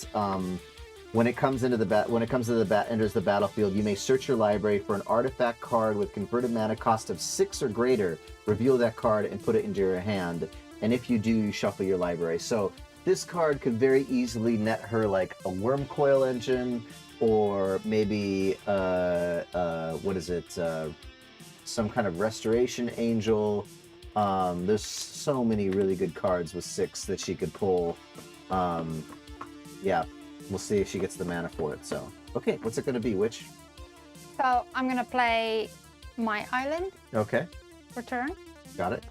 when it comes into the enters the battlefield, you may search your library for an artifact card with converted mana cost of 6 or greater. Reveal that card and put it into your hand. And if you do, you shuffle your library. So this card could very easily net her like a Worm Coil Engine, or maybe what is it? Some kind of Restoration Angel. There's so many really good cards with 6 that she could pull. Yeah, we'll see if she gets the mana for it. So, okay, what's it going to be, Witch? So, I'm going to play my island Okay, for turn. got it.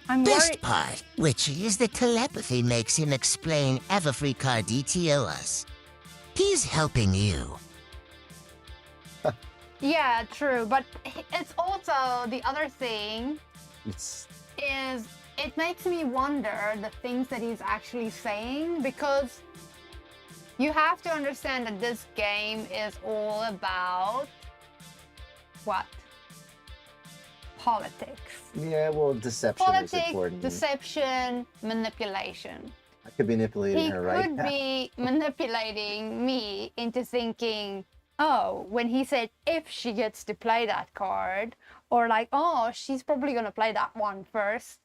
I'm Best worried. part, Witchy, is the telepathy makes him explain Everfree Cardito us. He's helping you. Yeah, true. But it's also the other thing It's is it makes me wonder the things that he's actually saying, because you have to understand that this game is all about what? Politics. yeah, well, deception is Politics, important. deception, manipulation. I could be manipulating He her right could now. be manipulating me into thinking, oh, when he said if she gets to play that card, or like, oh, she's probably going to play that one first,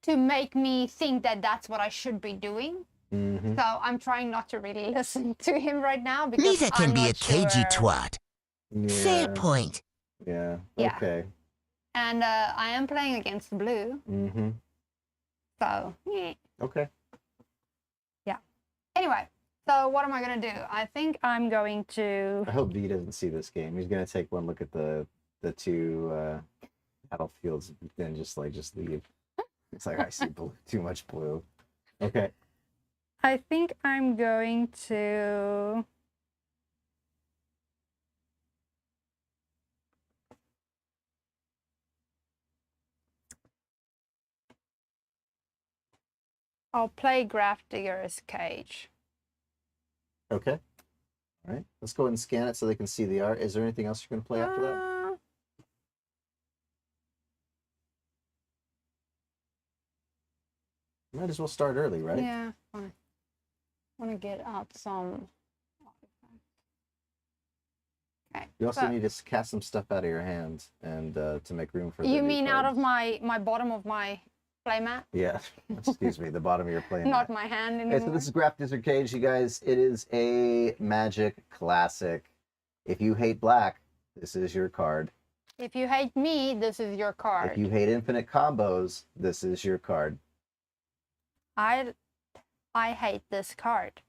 to make me think that that's what I should be doing. Mm-hmm. So I'm trying not to really listen to him right now because Neither can I'm be not a cagey sure. twat. Fair Yeah, point. yeah, Yeah. okay. And I am playing against blue, Mm-hmm. so yeah. Okay. Anyway, so what am I gonna do? I think I'm going to. I hope V doesn't see this game. He's gonna take one look at the 2 battlefields and just leave. It's like I see blue, too much blue. Okay. I think I'm going to. I'll play Grafdigger's Cage. Okay. All right. Let's go ahead and scan it so they can see the art. Is there anything else you're going to play after that? Might as well start early, right? Yeah, fine. I want to get out some. Okay. You also so- need to cast some stuff out of your hand and to make room for the You new mean out of cards. my bottom of my playmat, Yeah. Excuse me. The bottom of your plane. not my hand anymore? Okay, so this is Grafdigger's Cage, you guys. It is a Magic classic. If you hate black, this is your card. If you hate me, this is your card. If you hate infinite combos, this is your card. I hate this card.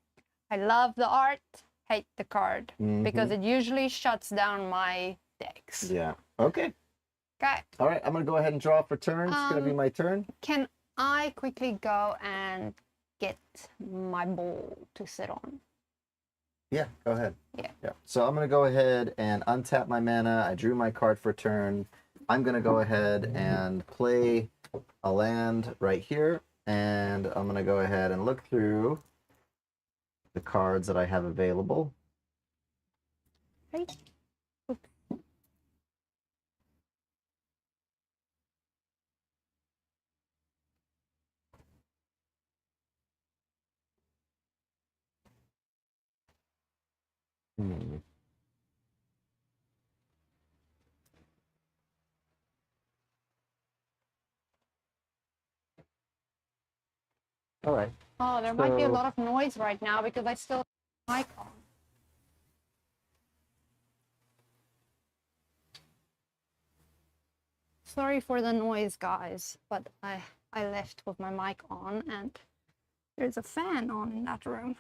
I love the art, hate the card because it usually shuts down my decks. Yeah. Okay. Okay. All right. I'm gonna go ahead and draw for turn. It's gonna be my turn. Can I quickly go and get my ball to sit on? Yeah. Go ahead. Yeah. Yeah. So I'm gonna go ahead and untap my mana. I drew my card for turn. I'm gonna go ahead and play a land right here, and I'm gonna go ahead and look through the cards that I have available. Right. Hmm. All right. Oh, there might be a So- lot of noise right now because I still have my mic on. Sorry for the noise, guys, but I left with my mic on and there's a fan on in that room.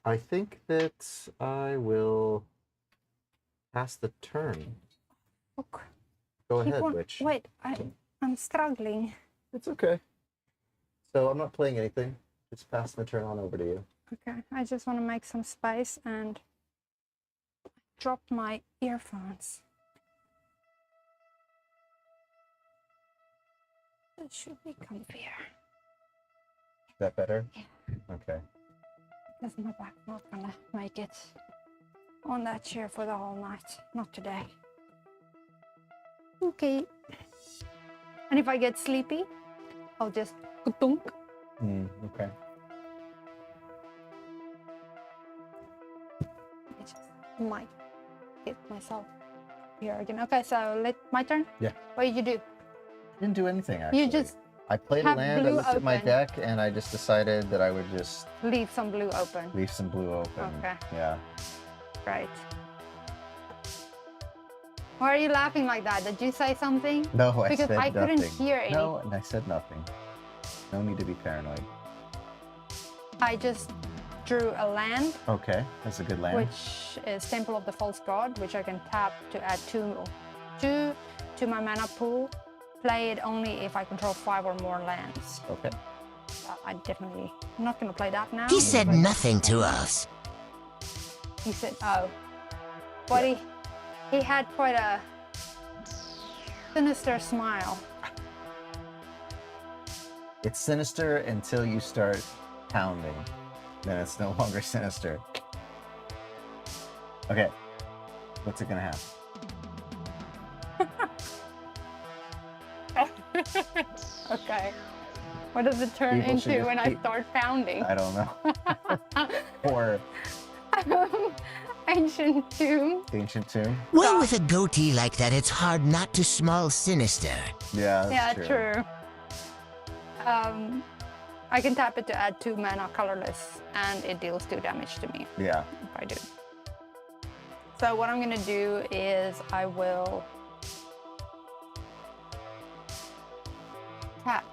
I think that I will pass the turn. Look, Go keep ahead, on- Witch. Wait, I'm struggling. It's okay. So I'm not playing anything. Just passing the turn on over to you. Okay, I just want to make some space and drop my earphones. That should be comfier. Is that better? Okay. Because my back's not gonna make it on that chair for the whole night. Not today. Okay. And if I get sleepy, I'll just dunk. Okay. I just might hit myself here again. Okay, so my turn? Yeah. What did you do? I didn't do anything, actually. You just I played a have land, I blue looked at my open. deck, and I just decided that I would just leave some blue open. leave some blue open. Okay. Yeah. Right. Why are you laughing like that? Did you say something? No, I Because said I couldn't nothing. hear any. No, and I said nothing. No need to be paranoid. I just drew a land, Okay, that's a good land. which is Temple of the False God, which I can tap to add two to my mana pool. Play it only if I control 5 or more lands. Okay. I definitely I'm not gonna play that now. He said but nothing to us. He said, "Oh, but he had quite a sinister smile." It's sinister until you start pounding. Then it's no longer sinister. Okay. What's it gonna have? Okay. What does it turn People should into just when I keep- start pounding? I don't know. Or Ancient tomb. ancient tomb. Well, with a goatee like that, it's hard not to smell sinister. Yeah, that's Yeah, true. true. I can tap it to add 2 mana colorless, and it deals 2 damage to me Yeah. if I do. So what I'm gonna do is I will tap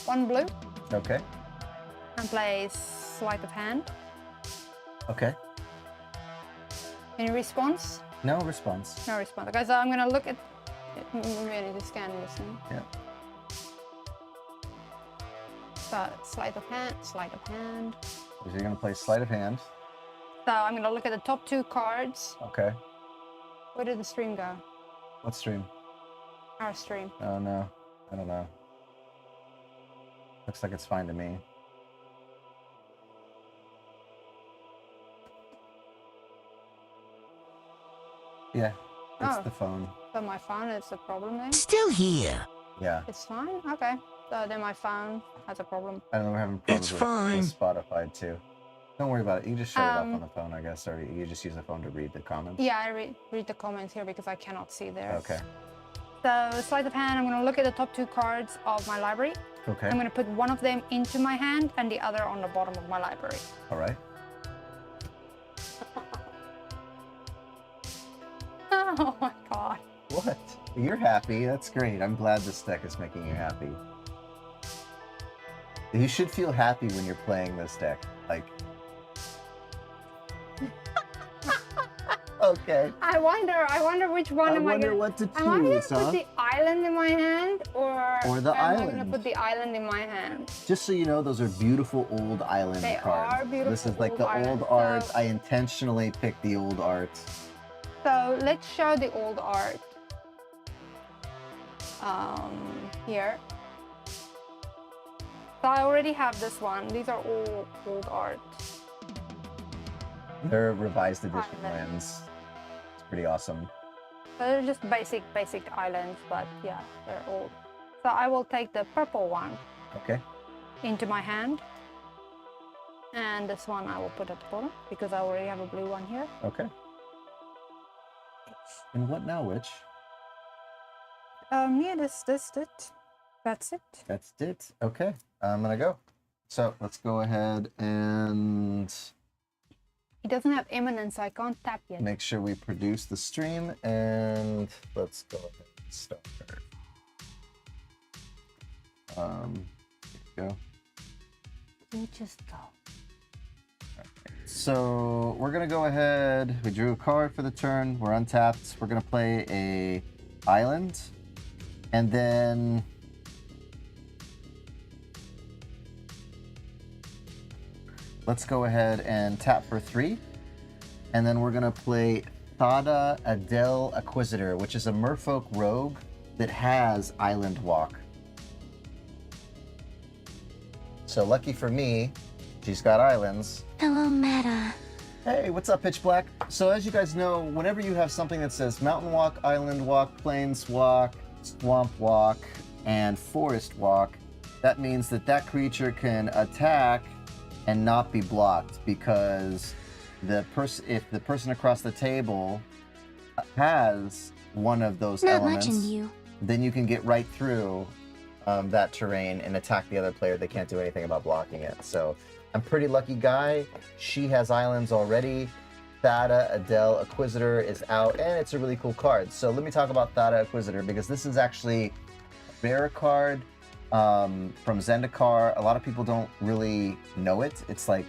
1 blue Okay. and play Sleight of Hand. Okay. Any response? No response. No response. Okay, so I'm gonna look at. Maybe I need to scan this thing. Yeah. So sleight of hand, sleight of hand. So you're gonna play sleight of hand. So I'm gonna look at the top 2 cards. Okay. Where did the stream go? What stream? Our stream. Oh no. I don't know. Looks like it's fine to me. Yeah, it's Oh. the phone. So my phone is a problem then? Still here. Yeah, It's fine? Okay. So then my phone has a problem. I don't know. We're having problems It's with fine. Spotify too. Don't worry about it. You just shut it off Um, on the phone, I guess, or you just use the phone to read the comments. Yeah, I read the comments here because I cannot see there. Okay. So sleight of hand, I'm going to look at the top 2 cards of my library. Okay. I'm going to put one of them into my hand and the other on the bottom of my library. All right. Oh my god. What? You're happy. That's great. I'm glad this deck is making you happy. You should feel happy when you're playing this deck. Like. Okay. I wonder which one I am I wonder going to... what to Am I going choose, to put huh? the island in my hand or the am I going to island. put the island in my hand? Just so you know, those are beautiful old island They cards. are beautiful This is like old the island, old art. so- I intentionally picked the old art. So let's show the old art. Here. So I already have this one. These are all old art. They're revised edition Island. lands. It's pretty awesome. So they're just basic islands, but yeah, they're old. So I will take the purple one Okay. into my hand. And this one I will put at the bottom because I already have a blue one here. Okay. And what now, Witch? Yeah, that's it. That's it. That's it. Okay. I'm gonna go. So let's go ahead and He doesn't have eminence, so I can't tap yet. make sure we produce the stream, and let's go ahead and start. Here we go. You just go. So we're gonna go ahead. We drew a card for the turn. We're untapped. We're gonna play a island, and then let's go ahead and tap for 3, and then we're gonna play Thada Adel Acquisitor, which is a Merfolk rogue that has Island Walk. So lucky for me, she's got islands. Hello, Meta. Hey, what's up, Pitch Black? So as you guys know, whenever you have something that says Mountain Walk, Island Walk, Plains Walk, Swamp Walk, and Forest Walk, that means that that creature can attack and not be blocked, because if the person across the table has one of those Not elements, much in you. then you can get right through that terrain and attack the other player. They can't do anything about blocking it. So I'm a pretty lucky guy. She has islands already. Thada Adel Acquisitor is out, and it's a really cool card. So let me talk about Thada Acquisitor, because this is actually a rare card from Zendikar. A lot of people don't really know it. It's like,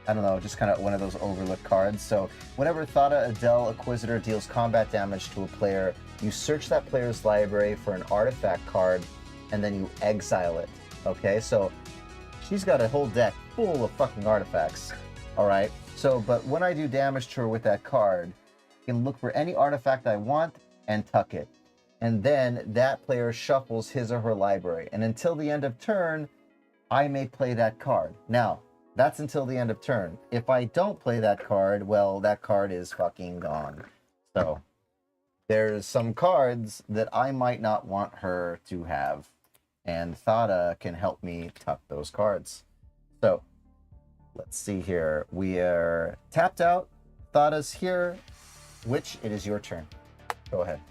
I don't know, just kind of one of those overlooked cards. So whenever Thada Adel Acquisitor deals combat damage to a player, you search that player's library for an artifact card, and then you exile it. Okay, so she's got a whole deck full of fucking artifacts. All right, so but when I do damage to her with that card, I can look for any artifact I want and tuck it. And then that player shuffles his or her library. And until the end of turn, I may play that card. Now, that's until the end of turn. If I don't play that card, well, that card is fucking gone. So there's some cards that I might not want her to have, and Thada can help me tuck those cards. So let's see here. We are tapped out. Thada's here. Witch, it is your turn. Go ahead.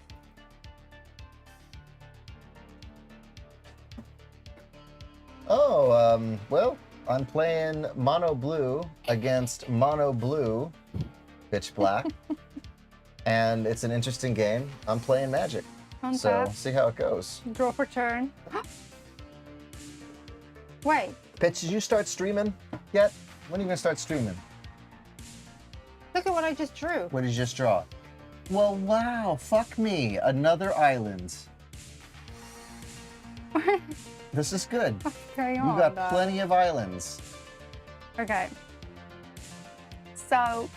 Oh, well, I'm playing mono blue against mono blue, Pitch Black. And it's an interesting game. I'm playing Magic. So Untap. see how it goes. Draw for turn. Wait. Pitch, did you start streaming yet? When are you gonna start streaming? Look at what I just drew. What did you just draw? Well, wow, fuck me. Another island. This is good. What's going You on? got though? plenty of islands. Okay. So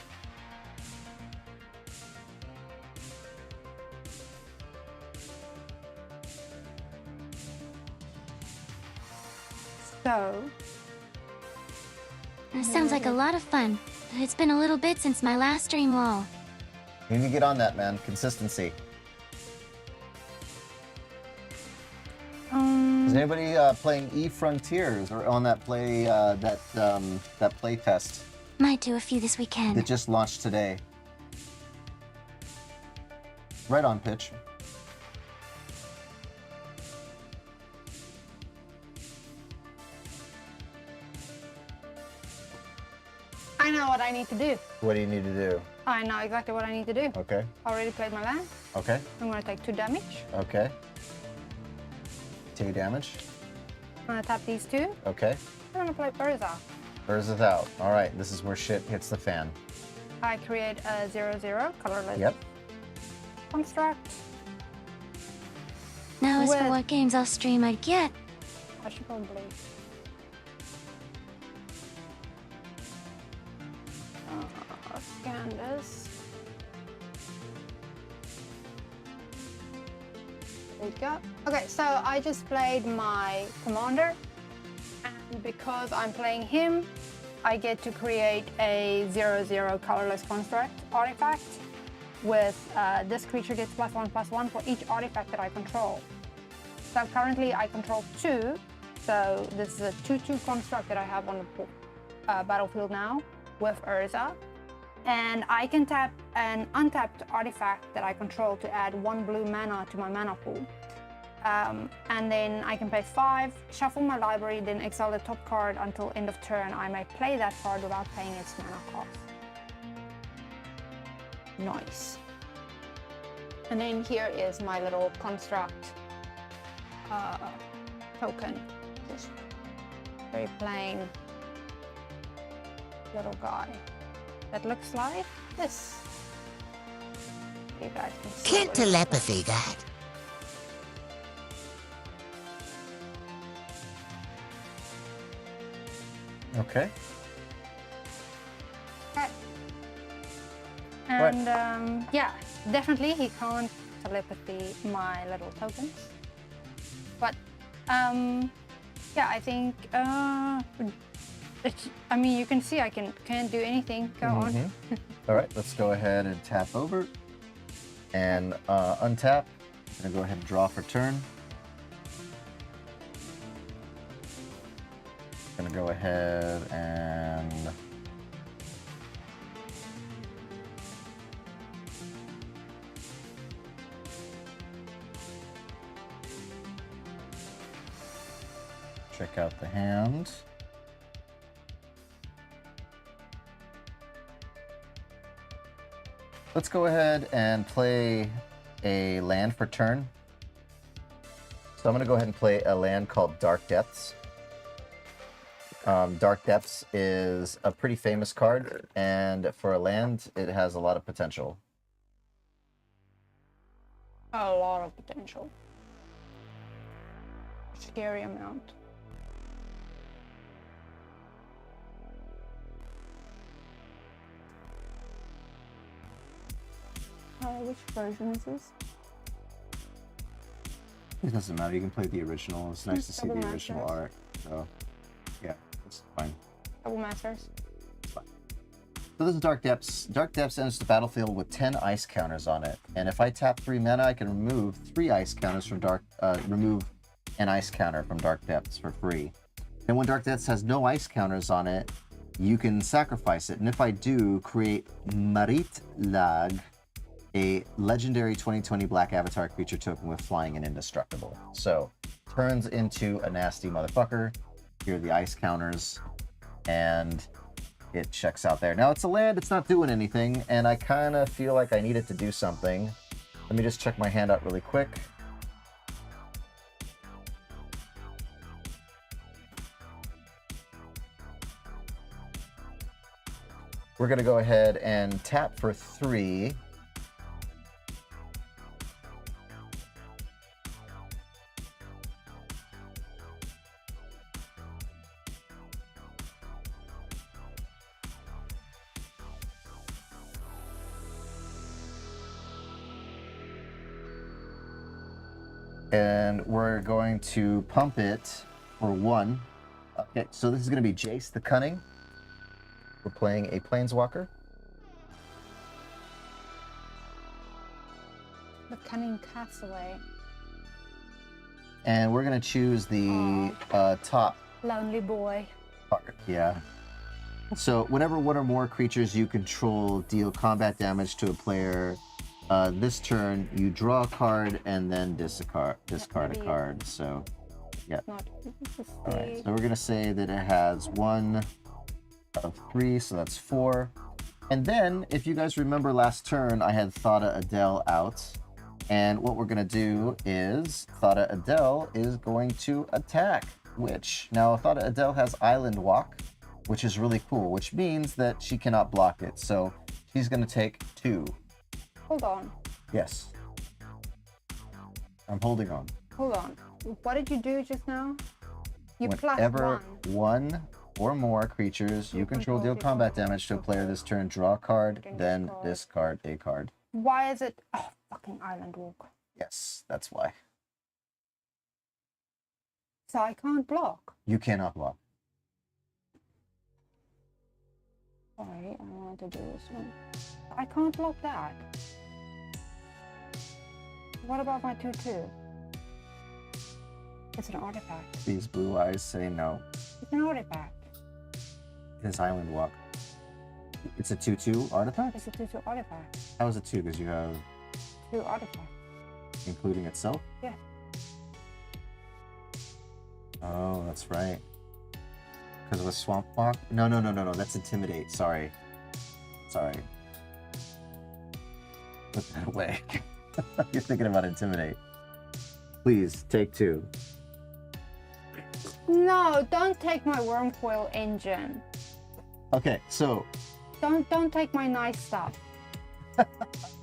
So, That sounds like a lot of fun, but it's been a little bit since my last stream wall. You need to get on that, man. Consistency. Is anybody playing E-Frontiers or on that play that play test Might do a few this weekend. that just launched today? Right on pitch. I know what I need to do. What do you need to do? I know exactly what I need to do. Okay. Already played my land. Okay. I'm gonna take 2 damage. Okay. 2 damage. I'm gonna tap these 2. Okay. I'm gonna play Urza. Urza's out. All right. This is where shit hits the fan. I create a 0/0 colorless Yep. construct. Now as for With- what games I'll stream, I'd get. I should probably. Scan this. There we go. Okay, so I just played my commander, and because I'm playing him, I get to create a 0/0 colorless construct artifact. With this creature gets +1/+1 for each artifact that I control. So currently I control 2, so this is a 2/2 construct that I have on the battlefield now with Urza. And I can tap an untapped artifact that I control to add 1 blue mana to my mana pool. And then I can pay 5, shuffle my library, then exile the top card until end of turn. I may play that card without paying its mana cost. Nice. And then here is my little construct token. Just very plain little guy that looks like this. You guys can see. Can't what it- telepathy that. Okay. Okay. Right. And yeah, definitely he can't telepathy my little tokens. But yeah, I think I mean, you can see I can't do anything. Go on. All right. Let's go ahead and tap over and untap. I'm gonna go ahead and draw for turn. Gonna go ahead and check out the hand. Let's go ahead and play a land for turn. So I'm going to go ahead and play a land called Dark Depths. Dark Depths is a pretty famous card, and for a land, it has a lot of potential. A lot of potential. Scary amount. Which version is this? It doesn't matter. You can play the original. It's nice to see the Double original masters. art. So, yeah, it's fine. Double Masters. So this is Dark Depths. Dark Depths enters the battlefield with 10 ice counters on it. And if I tap 3 mana, I can remove 3 ice counters from remove an ice counter from Dark Depths for free. And when Dark Depths has no ice counters on it, you can sacrifice it. And if I do, create Marit Lag, a legendary 2020 black avatar creature token with flying and indestructible. So, turns into a nasty motherfucker. Here are the ice counters. And it checks out there. Now it's a land, it's not doing anything, and I kind of feel like I need it to do something. Let me just check my hand out really quick. We're going to go ahead and tap for 3. And we're going to pump it for 1 Okay, so this is going to be Jace the Cunning. We're playing a Planeswalker. The cunning castaway. And we're going to choose the top Lonely boy. card. Yeah. So whenever one or more creatures you control deal combat damage to a player, this turn you draw a card and then discard a maybe card. So, yeah. Not. This is All right. the- So we're going to say that it has 1 of 3, so that's 4. And then, if you guys remember last turn, I had Thada Adele out. And what we're going to do is Thada Adele is going to attack Witch. Now, Thada Adele has Island Walk, which is really cool, which means that she cannot block it. So she's going to take 2. Hold on. Yes. I'm holding on. Hold on. What did you do just now? You Whenever +1. one or more creatures you control deal combat damage to a player this turn, draw a card, then discard a card. Why is it? Oh, fucking Island Walk. Yes, that's why. So I can't block. You cannot block. Sorry, I want to do this one. I can't block that. What about my 2/2? It's an artifact. These blue eyes say no. It's an artifact. It's Island Walk. It's a 2/2 artifact? It's a 2/2 artifact. How is it 2? Because you have 2 artifacts. including itself? Yeah. Oh, that's right. Because of a Swamp Walk? No. That's Intimidate. Sorry. Put that away. You're thinking about Intimidate. Please, take 2. No, don't take my Wormcoil engine. Okay, so Don't take my nice stuff. have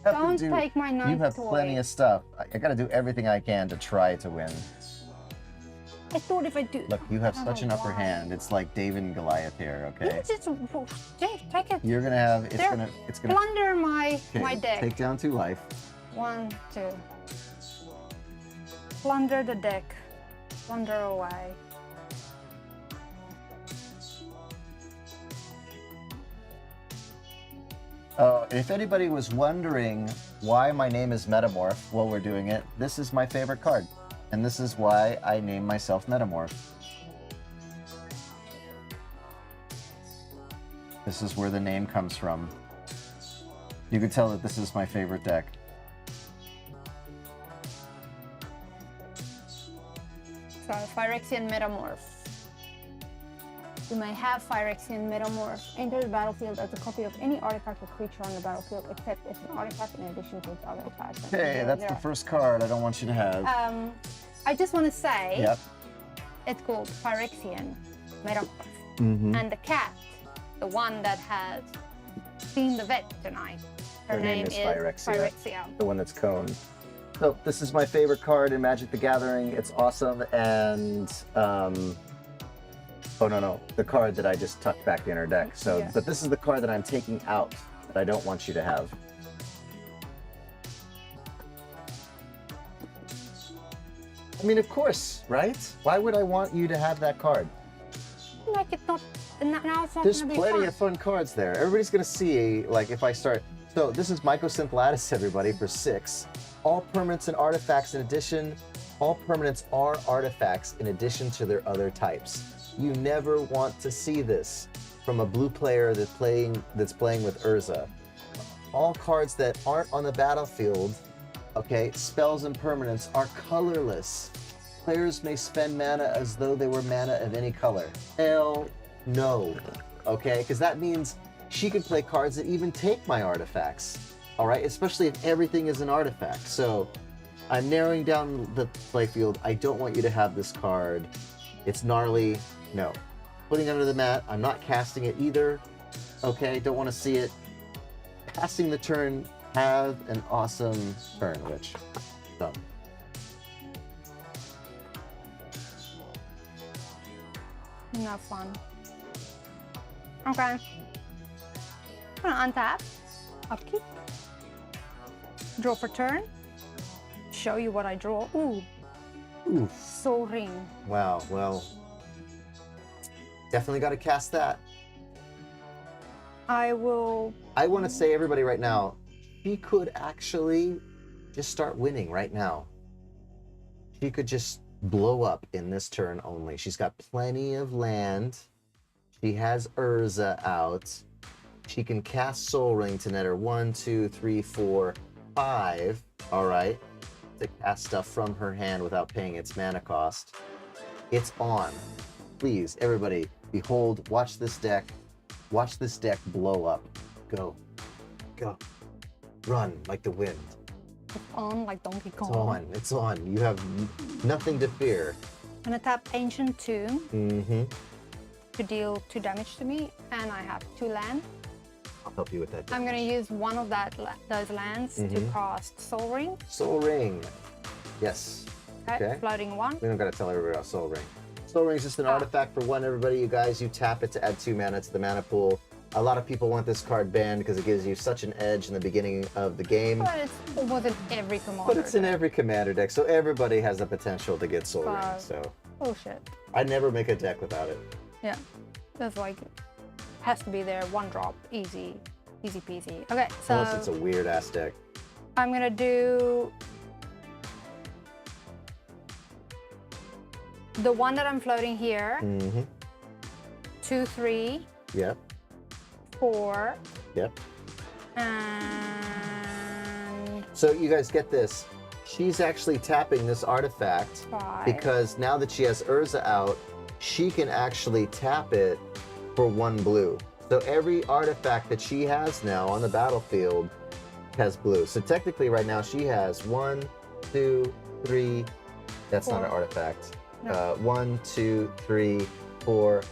to Don't do- take my nice You have toy. plenty of stuff. I gotta do everything I can to try to win. I thought if I do. Look, you have I don't such an know upper why. hand. It's like David and Goliath here, okay? Just take it. You're gonna have it's There- gonna Plunder my okay, deck. take down 2 life. 1, 2. Plunder the deck. Plunder away. If anybody was wondering why my name is Metamorph while we're doing it, this is my favorite card. And this is why I named myself Metamorph. This is where the name comes from. You can tell that this is my favorite deck. So, Phyrexian Metamorph. You may have Phyrexian Metamorph enter the battlefield as a copy of any artifact or creature on the battlefield, except it's an artifact in addition to its other attachments. Okay, that's the first card I don't want you to have. I just want to say Yep. it's called Phyrexian Metamorph. Mm-hmm. And the cat, the one that has seen the vet tonight, her name is Phyrexia. The one that's coned. So this is my favorite card in Magic the Gathering. It's awesome, and oh no, the card that I just tucked back in her deck. So, Yeah. but this is the card that I'm taking out that I don't want you to have. I mean, of course, right? Why would I want you to have that card? Like it's not. Now it's not There's gonna be plenty fun. of fun cards there. Everybody's gonna see, like, if I start. So this is Mycosynth Lattice, everybody, for 6. All permanents and artifacts in addition. All permanents are artifacts in addition to their other types. You never want to see this from a blue player that's playing with Urza. All cards that aren't on the battlefield, okay, spells and permanents are colorless. Players may spend mana as though they were mana of any color. Hell no. Okay, because that means she can play cards that even take my artifacts. All right, especially if everything is an artifact. So I'm narrowing down the playfield. I don't want you to have this card. It's gnarly. No. Putting it under the mat. I'm not casting it either. Okay, don't want to see it. Passing the turn. Have an awesome turn, Witch. So. Not fun. Okay. I'm gonna untap. Upkeep. Draw for turn. Show you what I draw. Ooh, Ooh. Soul Ring. Wow. Well, Definitely got to cast that. I will. I want to say, everybody, right now, she could actually just start winning right now. She could just blow up in this turn only. She's got plenty of land. She has Urza out. She can cast Soul Ring to net her 1, 2, 3, 4, 5. All right. To cast stuff from her hand without paying its mana cost. It's on. Please, everybody, behold, watch this deck. Watch this deck blow up. Go. Go. Run like the wind. It's on like Donkey Kong. It's on. It's on. You have nothing to fear. I'm gonna tap Ancient Tomb Mm-hmm. to deal 2 damage to me, and I have 2 lands. I'll help you with that. I'm gonna damage. use one of those lands to cast Soul Ring. Soul Ring. Yes. Okay. Floating 1. We don't gotta tell everybody about Soul Ring. Soul Ring is just an artifact for 1, everybody. You guys, you tap it to add 2 mana to the mana pool. A lot of people want this card banned because it gives you such an edge in the beginning of the game. But it wasn't every commander. But it's in every commander deck, so everybody has the potential to get Soul Ring. So Bullshit. I never make a deck without it. Yeah. That's like, has to be there. 1 drop. Easy. Easy peasy. Okay, so Unless it's a weird ass deck. I'm gonna do the one that I'm floating here. Mm-hmm. 2, 3, Yep. 4, Yep. and So you guys get this. She's actually tapping this artifact 5. because now that she has Urza out, she can actually tap it for 1 blue. So every artifact that she has now on the battlefield has blue. So technically right now she has 1, 2, 3. That's not an 4. artifact. No. 1, 2, 3, 4,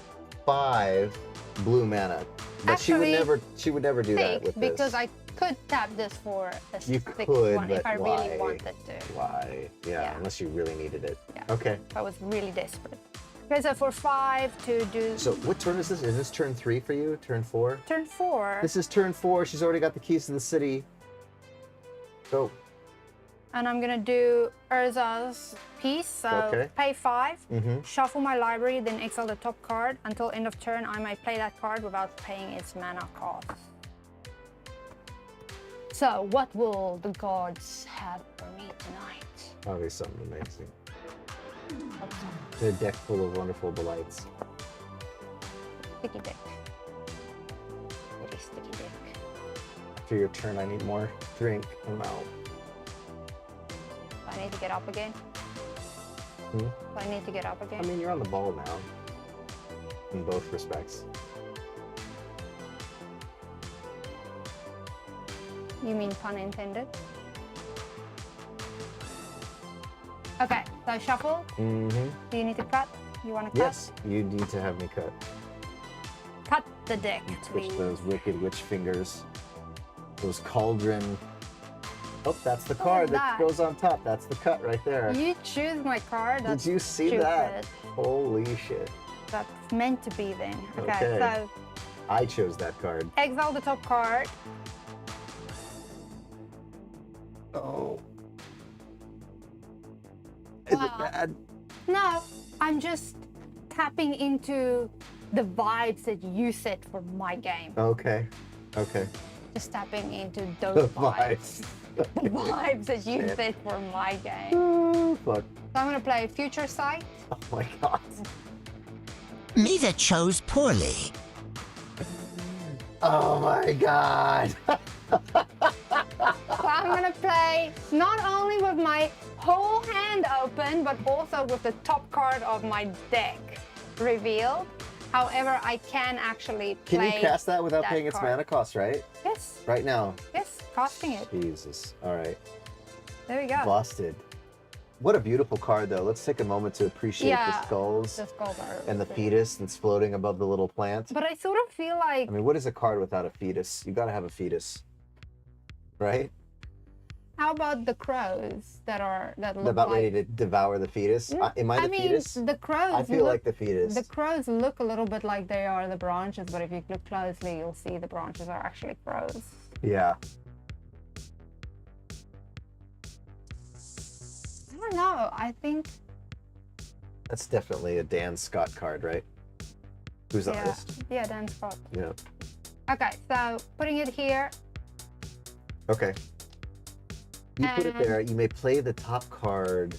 5 blue mana. But Actually, she would never do that 6, with because this. I could tap this for a You 6th could, one but if I why? really wanted to. Why? Yeah, unless you really needed it. Yeah. Okay. If I was really desperate. Okay, so for 5 to do So what turn is this? Is this turn 3 for you? Turn 4? turn 4, This is turn 4. She's already got the keys to the city. Go. and I'm gonna do Urza's piece. So Okay. pay 5, Mm-hmm. shuffle my library, then exile the top card. Until end of turn, I may play that card without paying its mana cost. So what will the gods have for me tonight? Probably something amazing. Hope so. A deck full of wonderful delights. Sticky deck. Very sticky deck. After your turn, I need more drink. I'm out. I need to get up again. Hmm? I need to get up I again. mean, you're on the ball now. In both respects. You mean pun intended? Okay, so shuffle. Mm-hmm. Do you need to cut? You want to cut? Yes, you need to have me cut. Cut the deck, Twitch please. those wicked witch fingers. Those cauldron. Oh, that's the card that that? goes on top. That's the cut right there. You choose my card. That's Did you see that? stupid. Holy shit. That's meant to be then. Okay, Okay. so I chose that card. exile the top card. Oh. Is it Wow. bad? No, I'm just tapping into the vibes that you set for my game. Okay. Okay. Just tapping into The those vibes. The vibes that you Shit. set for my game. Oh, fuck. So I'm gonna play Future Sight. Oh my god. Neither chose poorly. Oh my god. So I'm gonna play not only with my whole hand open, but also with the top card of my deck revealed. However, I can actually play. Can you cast that without that paying its card. mana cost, right? Yes, Right now. yes, casting it. Jesus. All right. There we go. Busted. What a beautiful card, though. Let's take a moment to appreciate Yeah, the skulls The skulls are and the pretty- fetus that's floating above the little plant. But I sort of feel like I mean, what is a card without a fetus? You gotta have a fetus, right? how about the crows that look About like? ready to devour the fetus. Am I the mean, fetus? the crows. I feel look, like the fetus. The crows look a little bit like they are the branches, but if you look closely, you'll see the branches are actually crows. Yeah. I don't know. I think That's definitely a Dan Scott card, right? Who's the Yeah, artist? yeah, Dan Scott. Yeah. Okay, so putting it here. Okay. You put it And- there. You may play the top card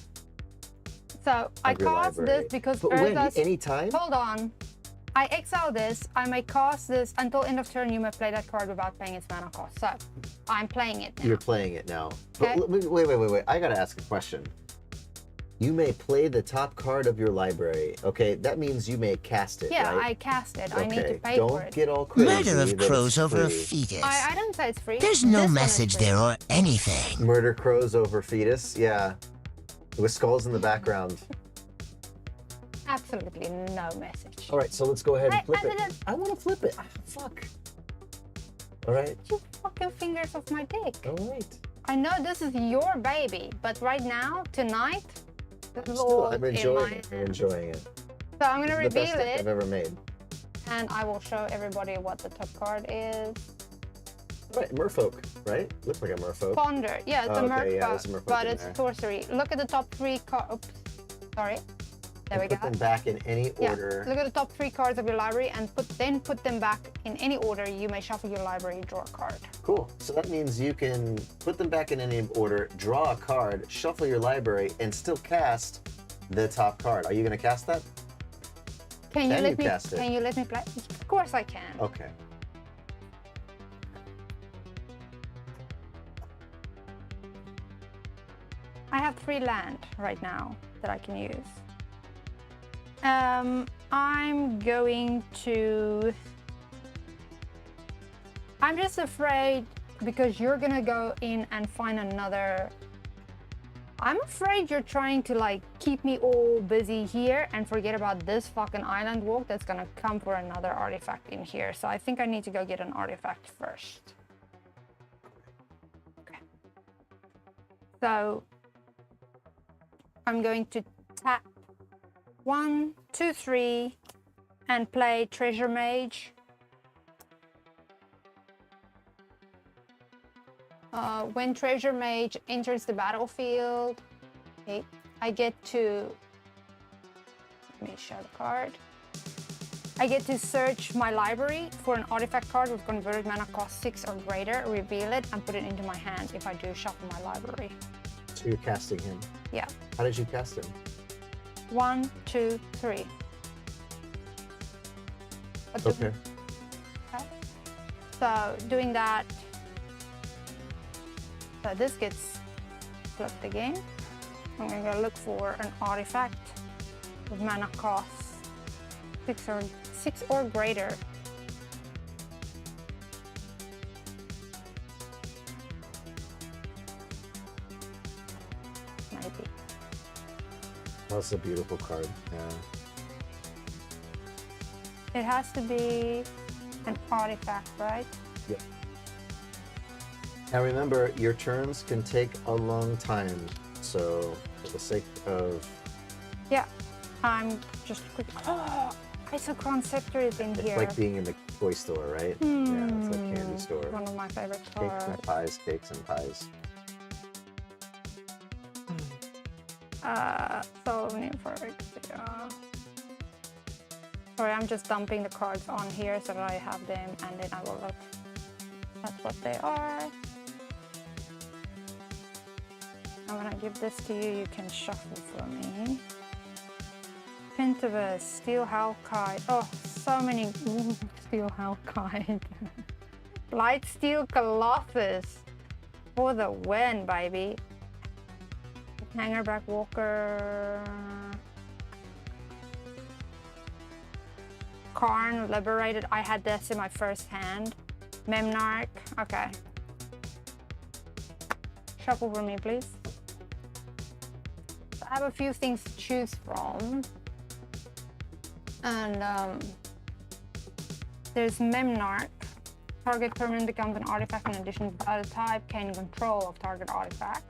So I of your cast library. this because But when? Urza's- Anytime? Hold on. I exile this. I may cast this until end of turn. You may play that card without paying its mana cost. So I'm playing it now. You're playing it now. Okay. But wait. I gotta ask a question. You may play the top card of your library. Okay, that means you may cast it, Yeah, right? I cast it. Okay. I need to pay Don't for it. get all crazy. Murder of that it's crows over a free. fetus. I don't say it's free. There's no This one is message free. there or anything. Murder crows over fetus. Yeah, with skulls in the background. Absolutely no message. All right, so let's go ahead and Hey, flip I it. didn't- I want to flip it. Ah, fuck. All right. You fucking fingers off my dick. All right. I know this is your baby, but right now, tonight, this is Still, all I'm in enjoying my it. I'm hands. enjoying it. So I'm gonna The best reveal deck I've it, ever made. and I will show everybody what the top card is. Right, Merfolk, right? Looks like a Merfolk. Ponder. Yeah, it's Oh, a okay, merfolk, yeah, there's a merfolk but in it's there. sorcery. Look at the top three cards. Oops. Sorry. There we Put go. them back in any Yeah. order. Look at the top three cards of your library and then put them back in any order. You may shuffle your library, draw a card. Cool. So that means you can put them back in any order, draw a card, shuffle your library, and still cast the top card. Are you going to cast that? Can you Can let you me? cast it? Can you let me play? Of course I can. Okay. I have 3 land right now that I can use. I'm going to. I'm just afraid because you're gonna go in and find another. I'm afraid you're trying to like keep me all busy here and forget about this fucking island walk that's gonna come for another artifact in here. So I think I need to go get an artifact first. Okay. So I'm going to tap 1, 2, 3 and play Treasure Mage. When Treasure Mage enters the battlefield, okay, I get to, let me show the card. I get to search my library for an artifact card with converted mana cost 6 or greater, reveal it, and put it into my hand if I do shuffle my library. So you're casting him. Yeah. How did you cast him? 1, 2, 3. Okay. Okay. So doing that, so this gets flipped again. I'm gonna go look for an artifact with mana cost 6 or greater. Maybe. That's a beautiful card. Yeah. It has to be an artifact, right? Yep. Now remember, your turns can take a long time. So for the sake of... Yeah. I'm just quick. Oh, Isocron Scepter is in It's here. like being in the toy store, right? Yeah, it's like candy store. One of my favorite Cakes and cards. pies, cakes and pies. So many products. Yeah. Sorry, I'm just dumping the cards on here so that I have them, and then I will look. That's what they are. I'm gonna give this to you. You can shuffle for me. Pentavus, Steel Halkite. Oh, so many. Ooh, Steel Halkite. Light Steel Colossus for the win, baby. Hangerback Walker. Karn Liberated. I had this in my first hand. Memnarch. Okay. Shuffle for me, please. So I have a few things to choose from. And there's Memnarch. Target permanent becomes an artifact in addition to other type, gain control of target artifact.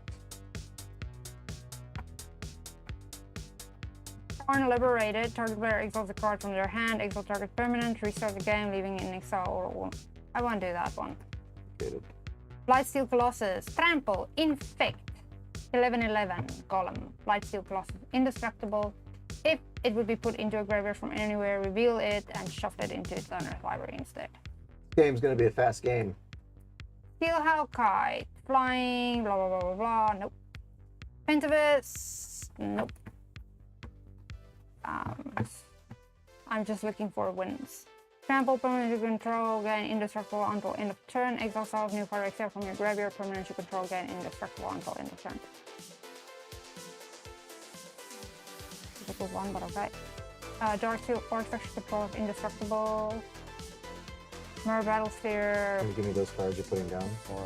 Karn Liberated. Target player exiles a card from their hand, exile target permanent, restart the game, leaving it in exile or I won't do that one. Blightsteel Colossus. Trample. Infect. 11/11 column. Blightsteel Colossus. Indestructible. If it would be put into a graveyard from anywhere, reveal it, and shuffle it into its owner's library instead. Game's gonna be a fast game. Steel Hellkite, flying, blah blah blah blah blah. Nope. Pentavis, nope. I'm just looking for wins. Trample permanent you control, gain indestructible until end of turn. Exile self new card except from your graveyard. Permanent you control, gain indestructible until end of turn. Difficult one, but okay. Darksteel artifact control of indestructible. Mirror Battlesphere. Can you give me those cards you're putting down? Or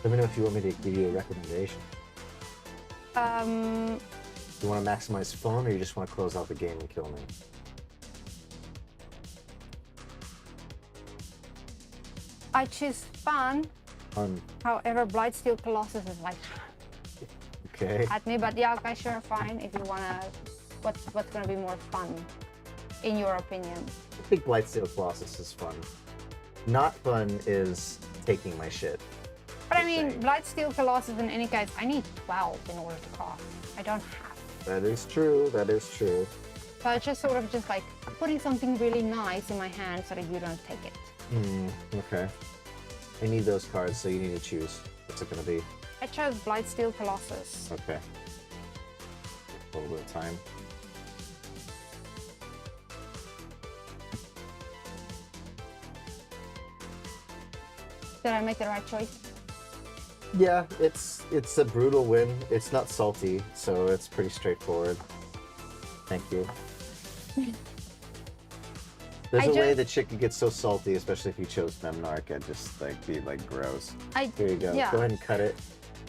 Let me know if you want me to give you a recommendation. You want to maximize fun, or you just want to close out the game and kill me? I choose fun. Fun. However, Blightsteel Colossus is like Okay. at me, but yeah, okay, sure, fine. If you wanna, what's gonna be more fun, in your opinion? I think Blightsteel Colossus is fun. Not fun is taking my shit. But I Just mean, saying. Blightsteel Colossus in any case, I need 12 in order to cast. I don't have. That is true. That is true. So it's just sort of just like putting something really nice in my hand so that you don't take it. Okay. I need those cards, so you need to choose. What's it gonna be? I chose Blightsteel Colossus. Okay. A little bit of time. Did I make the right choice? Yeah, it's a brutal win. It's not salty, so it's pretty straightforward. Thank you. There's I a way just- the chicken gets so salty, especially if you chose Memnarch. I'd just like be like gross. Here you go. Yeah. Go ahead and cut it,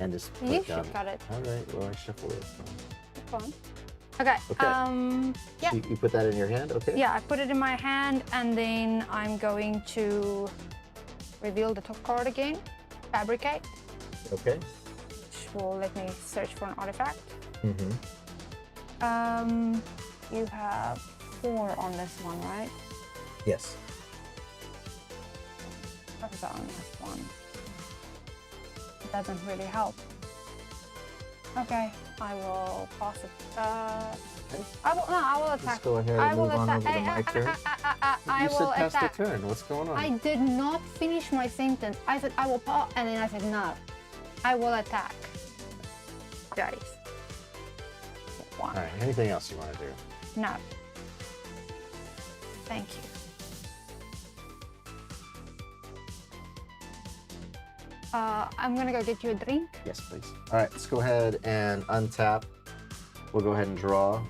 and just put You it down. should cut it. All right. Well, I shuffle it. Fine. Okay. Okay. Yeah. You put that in your hand, okay? Yeah, I put it in my hand, and then I'm going to reveal the top card again. Fabricate, Okay. which will let me search for an artifact. Mm-hmm. You have 4 on this one, right? Yes. What is that on this one? It doesn't really help. Okay, I will pass it. I will attack. Let's go ahead I and will move on attack. over to my turn. I You will said pass attack. the turn. What's going on? I did not finish my sentence. I said I will pause, and then I said no. I will attack. Guys. One. All right. Anything else you want to do? No. Thank you. I'm gonna go get you a drink. Yes, please. All right. Let's go ahead and untap. We'll go ahead and draw.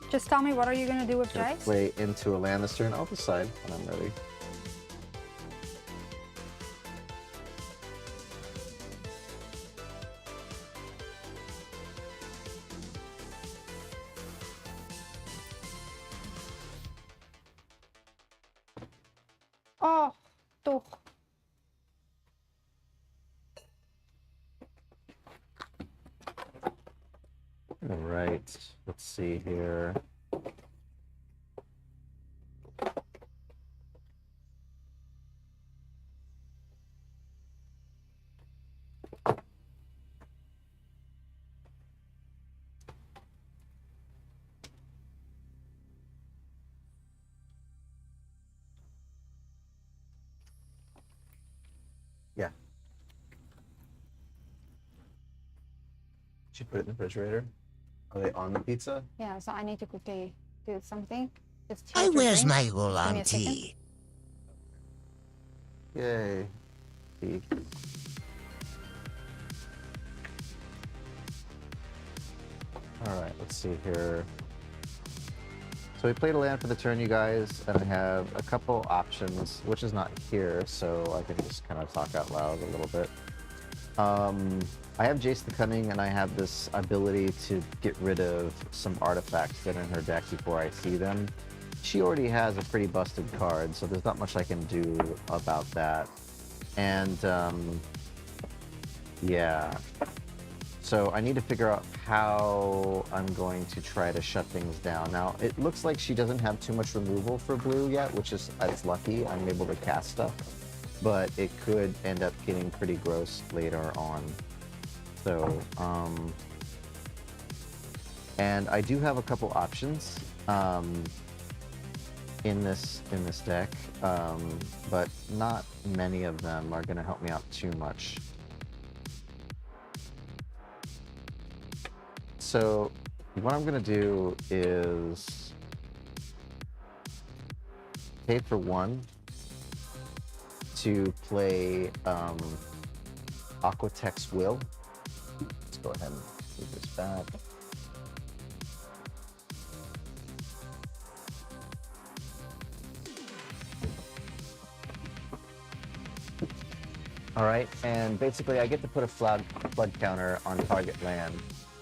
Just tell me, what are you gonna do with Gonna Jace? play into a land this turn. I'll decide when I'm ready. Oh, toch. All right. Let's see here. Yeah. Should put it in the refrigerator. Are they on the pizza? Yeah, so I need to quickly do something. Just I change your where's drink. my Give me oolong a second. tea? Yay. Tea. All right, let's see here. So we played a land for the turn, you guys, and I have a couple options, which is not here, so I can just kind of talk out loud a little bit. I have Jace the Cunning, and I have this ability to get rid of some artifacts that are in her deck before I see them. She already has a pretty busted card, so there's not much I can do about that. And, yeah. So I need to figure out how I'm going to try to shut things down. Now, it looks like she doesn't have too much removal for blue yet, which is, it's lucky. I'm able to cast stuff, but it could end up getting pretty gross later on. So, and I do have a couple options in this deck, but not many of them are going to help me out too much. So what I'm going to do is pay for one to play Aquatex Will. Let's go ahead and move this back. All right, and basically I get to put a flood counter on target land.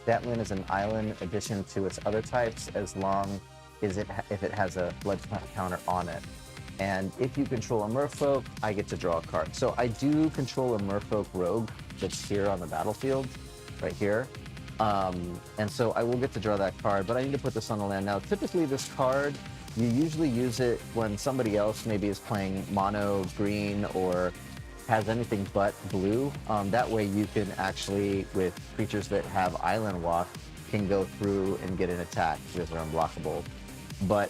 That land is an island addition to its other types as long as if it has a flood counter on it. And if you control a merfolk, I get to draw a card. So I do control a merfolk rogue that's here on the battlefield, right here. And so I will get to draw that card, but I need to put this on the land. Now, typically this card, you usually use it when somebody else maybe is playing mono green or has anything but blue. That way you can actually, with creatures that have Island Walk, can go through and get an attack because they're unblockable. But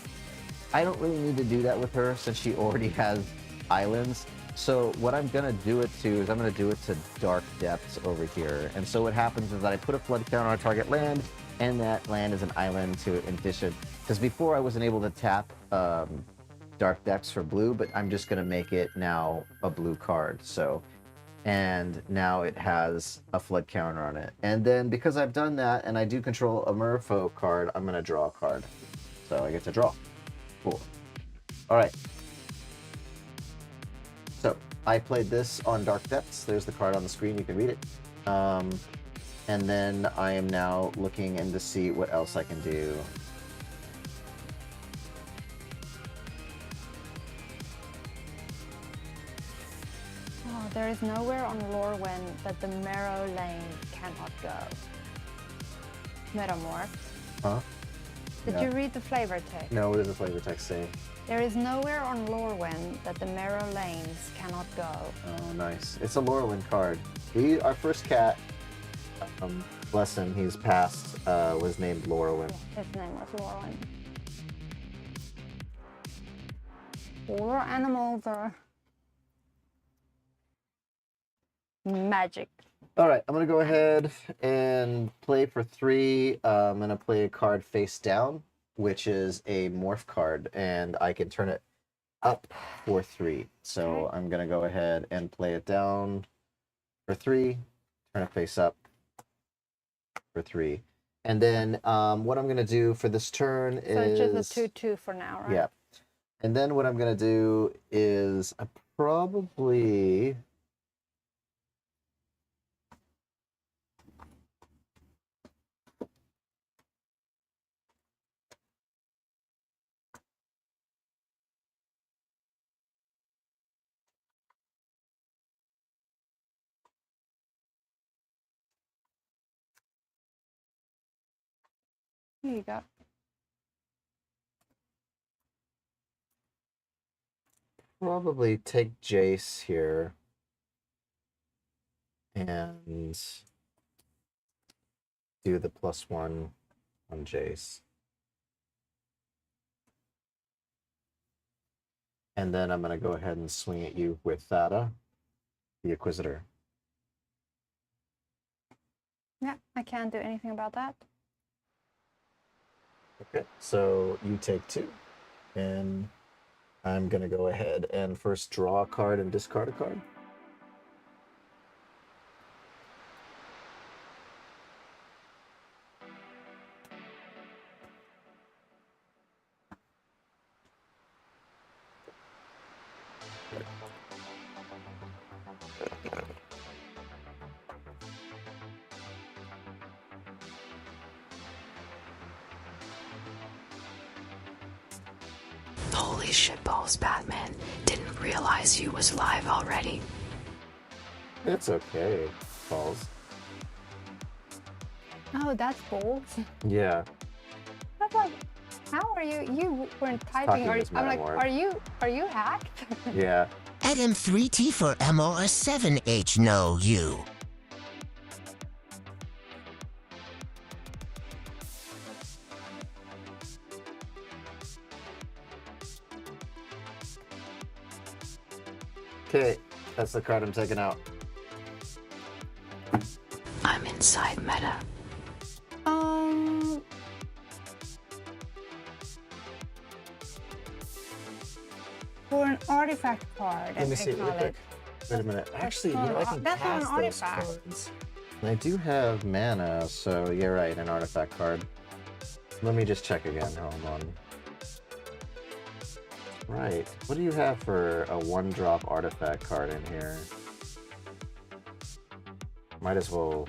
I don't really need to do that with her since she already has islands. So what I'm gonna do it to is I'm gonna do it to Dark Depths over here. And so what happens is that I put a flood counter on a target land, and that land is an island to addition. Because before I wasn't able to tap Dark Depths for blue, but I'm just gonna make it now a blue card. So, and now it has a flood counter on it. And then because I've done that and I do control a merfolk card, I'm gonna draw a card. So I get to draw. Cool. All right. So I played this on Dark Depths. There's the card on the screen. You can read it. And then I am now looking in to see what else I can do. Oh, there is nowhere on Lorwyn that the Marrow Lane cannot go. Metamorph. Huh? Did you read the flavor text? No, what does the flavor text say? There is nowhere on Lorwyn that the Marrow Lanes cannot go. Oh, nice. It's a Lorwyn card. Our first cat, bless him, he's passed, was named Lorwyn. Yeah, his name was Lorwyn. All our animals are magic. All right, I'm going to go ahead and play for 3. I'm going to play a card face down, which is a morph card, and I can turn it up for 3. So I'm going to go ahead and play it down for 3, turn it face up for 3. And then what I'm going to do for this turn So is... it's just a 2/2 for now, right? Yeah. And then what I'm going to do is I probably... Here you go. Probably take Jace here and do the +1 on Jace. And then I'm going to go ahead and swing at you with Thada, the Inquisitor. Yeah, I can't do anything about that. Okay, so you take 2, and I'm going to go ahead and first draw a card and discard a card. Holy shitballs, Batman. Didn't realize you was live already. It's okay, Falls. Oh, that's bold. Yeah. I'm like, how are you? You weren't typing. Talking Or, is I'm like, Metamorph. are you hacked? Yeah. Adam 3T for MOR7H, no, you. Okay, that's the card I'm taking out. I'm inside meta. For an artifact card, Let me see. Real quick. Wait a minute. Actually, you know, I can That's not an cast those artifact. cards. And I do have mana, so you're right, an artifact card. Let me just check again. Hold on. Right. What do you have for a 1-drop artifact card in here? Might as well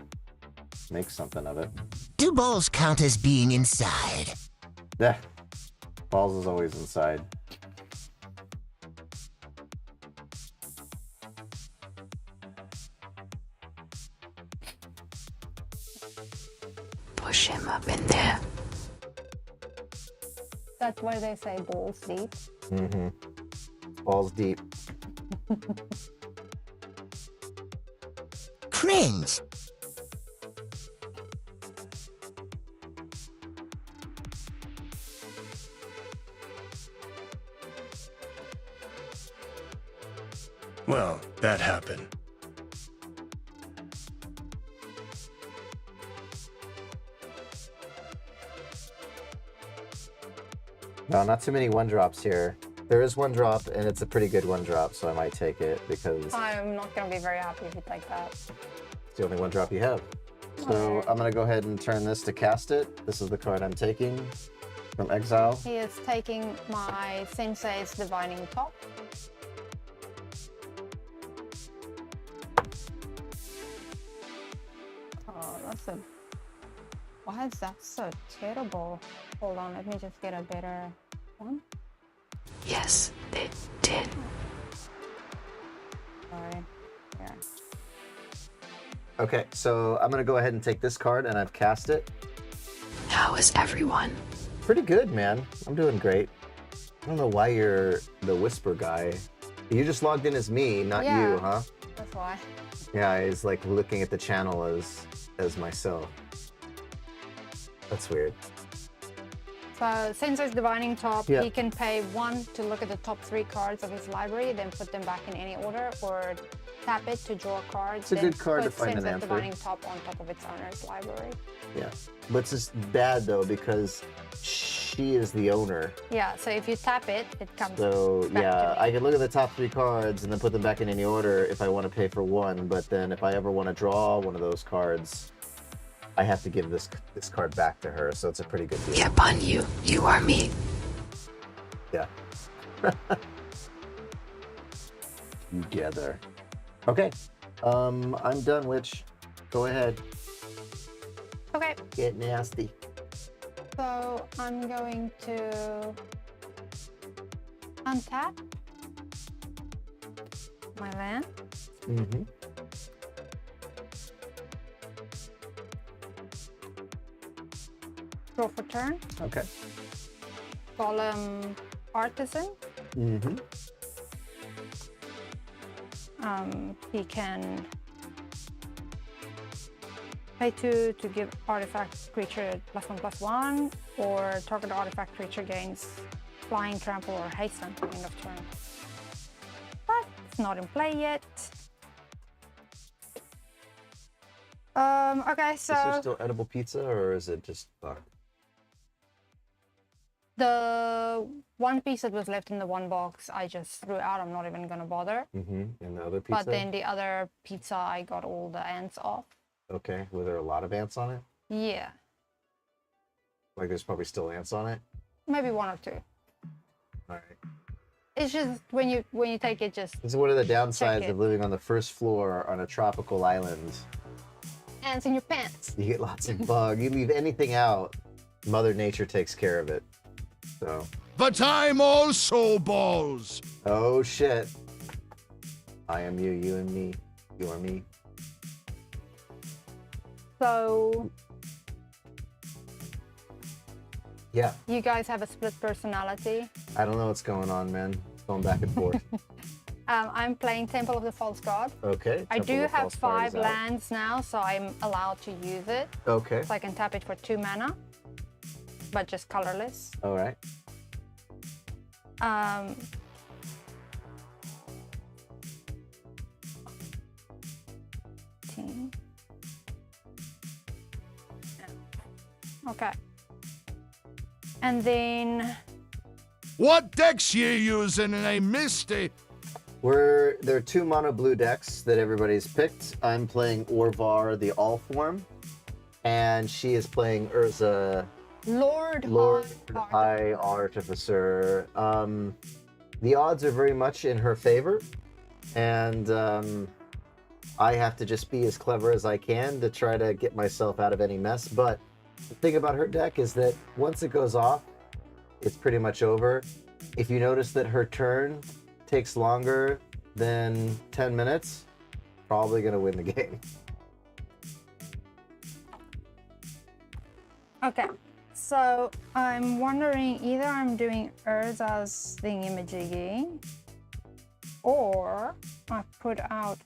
make something of it. Do balls count as being inside? Yeah. Balls is always inside. Push him up in there. That's why they say balls deep. Mm-hmm. Balls deep. Cringe. Well, that happened. No, not too many 1-drops here. There is 1-drop, and it's a pretty good 1-drop, so I might take it because I'm not gonna be very happy if you take that. it's the only 1-drop you have. So I'm gonna go ahead and turn this to cast it. This is the card I'm taking from exile. He is taking my Sensei's Divining Top. Oh, that's a... Why is that so terrible? Hold on, let me just get a better one. Yes, it did. Sorry. Here. Okay, so I'm gonna go ahead and take this card, and I've cast it. How is everyone? Pretty good, man. I'm doing great. I don't know why you're the whisper guy. You just logged in as me, not Yeah. you, huh? That's why. Yeah, he's like looking at the channel as myself. That's weird. So, Sensei's Divining Top, Yeah. he can pay 1 to look at the top 3 cards of his library, then put them back in any order, or tap it to draw a card. It's a then good card to put find an Sensei's answer. Divining Top on top of its owner's library. Yeah. But it's just bad though because she is the owner. Yeah, so if you tap it, it comes So back yeah, to me. I can look at the top 3 cards and then put them back in any order if I want to pay for 1. But then if I ever want to draw one of those cards, I have to give this card back to her. So it's a pretty good deal. Yep, on you. You are me. Yeah. Together. Okay. I'm done, Witch. Go ahead. Okay, Get nasty. so I'm going to untap my land. Mm-hmm. Draw for turn. Okay. Golem Artisan. Mm-hmm. He can pay 2 to give artifact creature +1/+1, or target artifact creature gains flying, trample, or hasten end of turn. But it's not in play yet. Okay, Is there so still edible pizza or is it just fucked? the one piece that was left in the one box I just threw out. I'm not even gonna bother. Mm-hmm. And the other pizza? But then the other pizza, I got all the ants off. Okay. Were there a lot of ants on it? Yeah, Like there's probably still ants on it? maybe 1 or 2. All right. It's just when you take it, just So what are the downsides it. of living on the first floor on a tropical island? ants in your pants. You get lots of bug. You leave anything out, Mother Nature takes care of it. So, But I'm also balls. oh shit. I am you, you and me. You are me. So Yeah. you guys have a split personality. I don't know what's going on, man. It's going back and forth. I'm playing Temple of the False God. Okay. I Temple do of the have False God 5 is out. lands now, so I'm allowed to use it. Okay. So I can tap it for 2 mana, but just colorless. All right. Okay. And then What decks you using, Misty? There are 2 mono blue decks that everybody's picked. I'm playing Orvar, the all form, and she is playing Urza, Lord High Artificer. The odds are very much in her favor, and I have to just be as clever as I can to try to get myself out of any mess. But the thing about her deck is that once it goes off, it's pretty much over. If you notice that her turn takes longer than 10 minutes, probably going to win the game. Okay, so I'm wondering either I'm doing Urza's thingy-majiggy, or I put out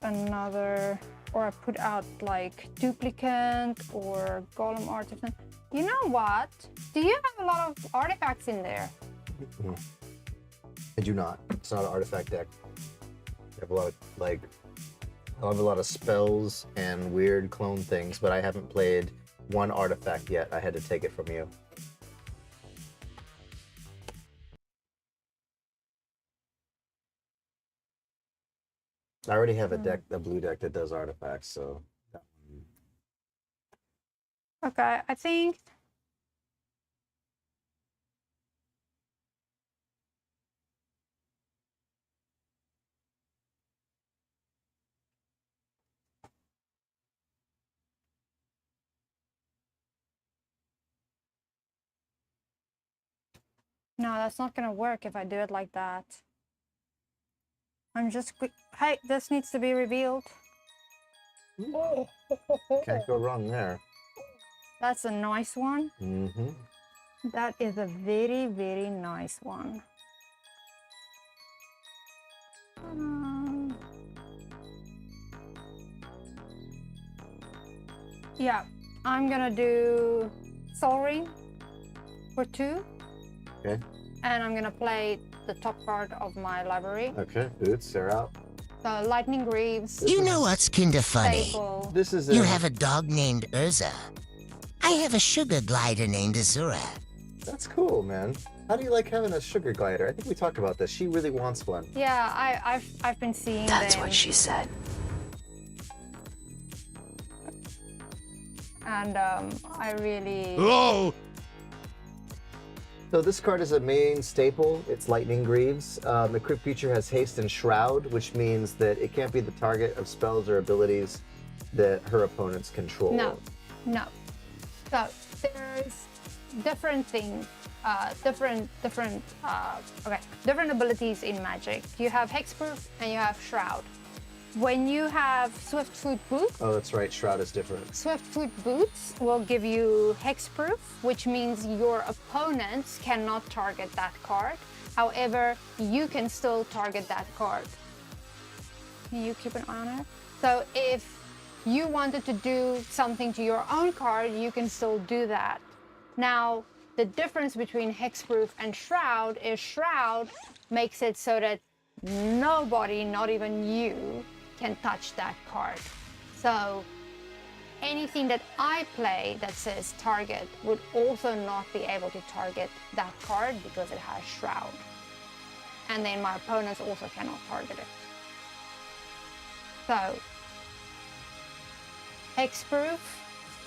like Duplicant or Golem Artisan. You know what? Do you have a lot of artifacts in there? I do not. It's not an artifact deck. I have a lot of I have a lot of spells and weird clone things, but I haven't played one artifact yet. I had to take it from you. I already have a blue deck that does artifacts, so. Okay, I think. No, that's not gonna work if I do it like that. I'm just hey, this needs to be revealed. Can't go wrong there. That's a nice one. Mm-hmm. That is a very, very nice one. Yeah, I'm gonna do Soul Ring for 2. Okay. And I'm gonna play the top card of my library. Okay, boots, they're out. So Lightning Greaves. You know what's kinda funny? Staple. This is You have a dog named Urza. I have a sugar glider named Azura. That's cool, man. How do you like having a sugar glider? I think we talked about this. She really wants one. Yeah, I've been seeing That's them. what she said. And I really. Oh! So this card is a main staple. It's Lightning Greaves. The crypt creature has haste and shroud, which means that it can't be the target of spells or abilities that her opponents control. No. So there's different things, different abilities in Magic. You have Hexproof and you have Shroud. When you have Swiftfoot Boots, Oh, that's right. Shroud is different. Swiftfoot Boots will give you Hexproof, which means your opponents cannot target that card. However, you can still target that card. Can you keep an eye on it? So if you wanted to do something to your own card, you can still do that. Now, the difference between Hexproof and Shroud is Shroud makes it so that nobody, not even you, can touch that card. So anything that I play that says target would also not be able to target that card because it has Shroud. And then my opponents also cannot target it. So Hexproof,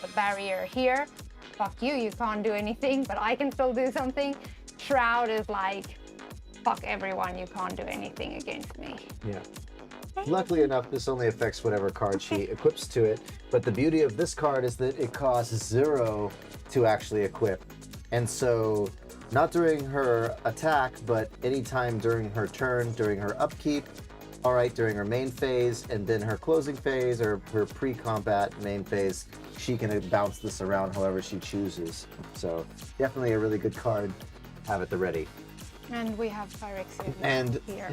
the barrier here. Fuck you, you can't do anything, but I can still do something. Shroud is like, fuck everyone, you can't do anything against me. Yeah. Luckily enough, this only affects whatever card she equips to it. But the beauty of this card is that it costs 0 to actually equip. And so, not during her attack, but anytime during her turn, during her upkeep, all right, during her main phase, and then her closing phase, or her pre-combat main phase, she can bounce this around however she chooses. So, definitely a really good card. Have at the ready. And we have Phyrexia And here.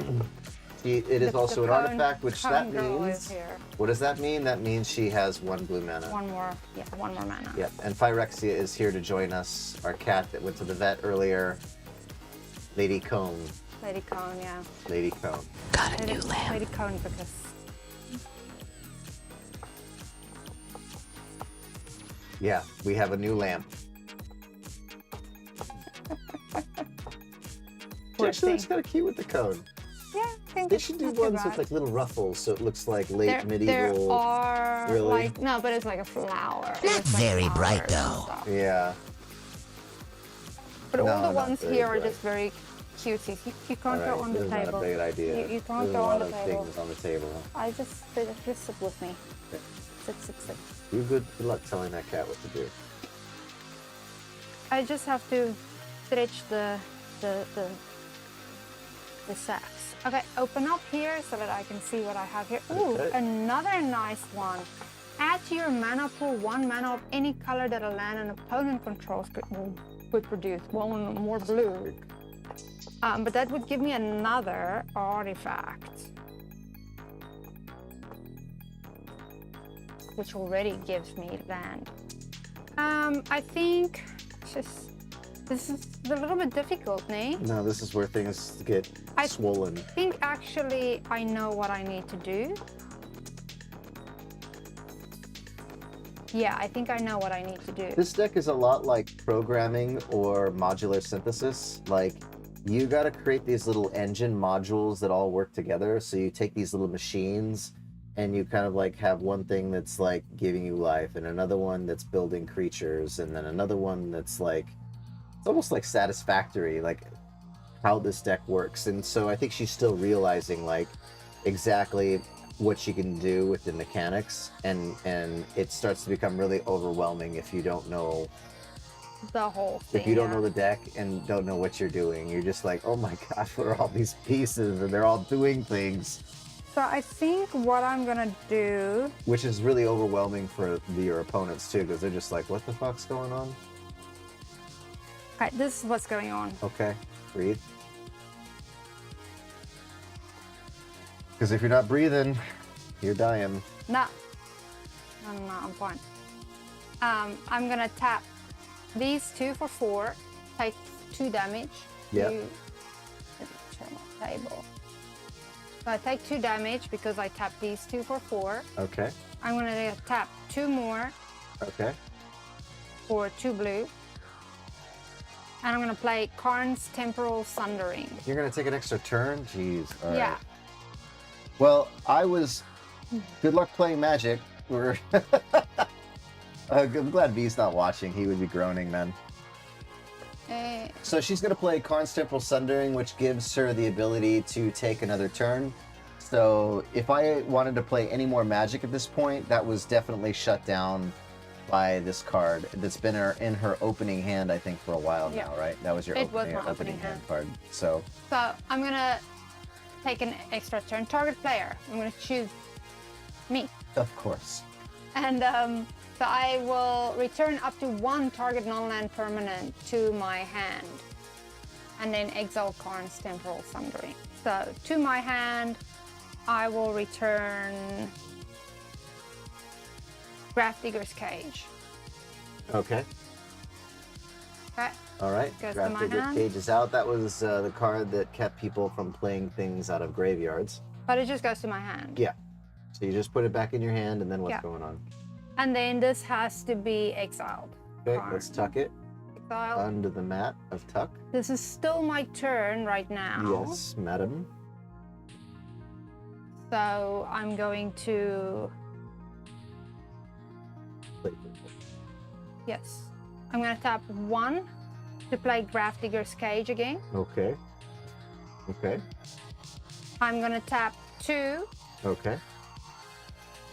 It is also an cone- artifact, which cone that girl means. is here. What does that mean? That means she has 1 blue mana. One more mana. Yep, and Phyrexia is here to join us. Our cat that went to the vet earlier, Lady Cone. Lady Cone, yeah. Lady Cone. Got a new lamp. Lady Cone because Yeah, we have a new lamp. actually looks see. kind of cute with the cone. Yeah, I think They it's should do not too ones bad. with like little ruffles, so it looks like late There medieval. are Really? like no, but it's like a flower. Not It's like very bright, flowers and though. stuff. Yeah. But No, all the not ones very here are bright. just very cutesy. You can't All go right, on the this is table. not a big idea. You can't There's go a on lot the of table. things on the table. I just sit with me. Sit. You good luck telling that cat what to do. I just have to stretch the sacks. Okay, open up here so that I can see what I have here. Ooh, Okay. another nice one. Add to your mana pool 1 mana of any color that a land an opponent controls could produce. One more blue. But that would give me another artifact, which already gives me land. I think this is a little bit difficult, nee? No, this is where things get I- swollen. I think actually I know what I need to do. Yeah, I think I know what I need to do. This deck is a lot like programming or modular synthesis. Like, you got to create these little engine modules that all work together. So you take these little machines and you kind of like have one thing that's like giving you life, and another one that's building creatures, and then another one that's like, it's almost like satisfactory, like how this deck works. And so I think she's still realizing like exactly what she can do with the mechanics, and it starts to become really overwhelming if you don't know The whole thing. if you don't yeah. know the deck and don't know what you're doing. You're just like, oh my gosh, what are all these pieces, and they're all doing things, So I think what I'm gonna do. which is really overwhelming for your opponents too, because they're just like, what the fuck's going on? Okay, this is what's going on. Okay, breathe. Because if you're not breathing, you're dying. No, I'm fine. I'm gonna tap these 2 for 4, take 2 damage. Yep. Turn my table. So I take 2 damage because I tap these 2 for 4. Okay, I'm gonna tap 2 more okay. for 2 blue. And I'm gonna play Karn's Temporal Sundering. You're gonna take an extra turn? Jeez. All right. Yeah. Well, I was. Good luck playing Magic. We're. I'm glad V's not watching. He would be groaning, man. So she's going to play Karn's Temporal Sundering, which gives her the ability to take another turn. So if I wanted to play any more Magic at this point, that was definitely shut down by this card. That's been in her opening hand, I think, for a while Yeah. now, right? That was your It was opening, my opening opening hand hand. card. So So I'm gonna take an extra turn. Target player. I'm gonna choose me. of course. And so I will return up to 1 target non-land permanent to my hand. And then exile Karn's Temporal Sundering. So to my hand, I will return Grafdigger's Cage. Okay. Okay. All right. Goes to my Grafdigger hand. Cage is out. That was the card that kept people from playing things out of graveyards. But it just goes to my hand. Yeah. So you just put it back in your hand, and then what's Yeah. going on? And then this has to be exiled. Okay, Karn. let's tuck it Exile. under the mat of tuck. This is still my turn right now. Yes, madam. So I'm going to, yes, I'm going to tap 1 to play Grafdigger's Cage again. Okay. Okay. I'm going to tap 2 Okay.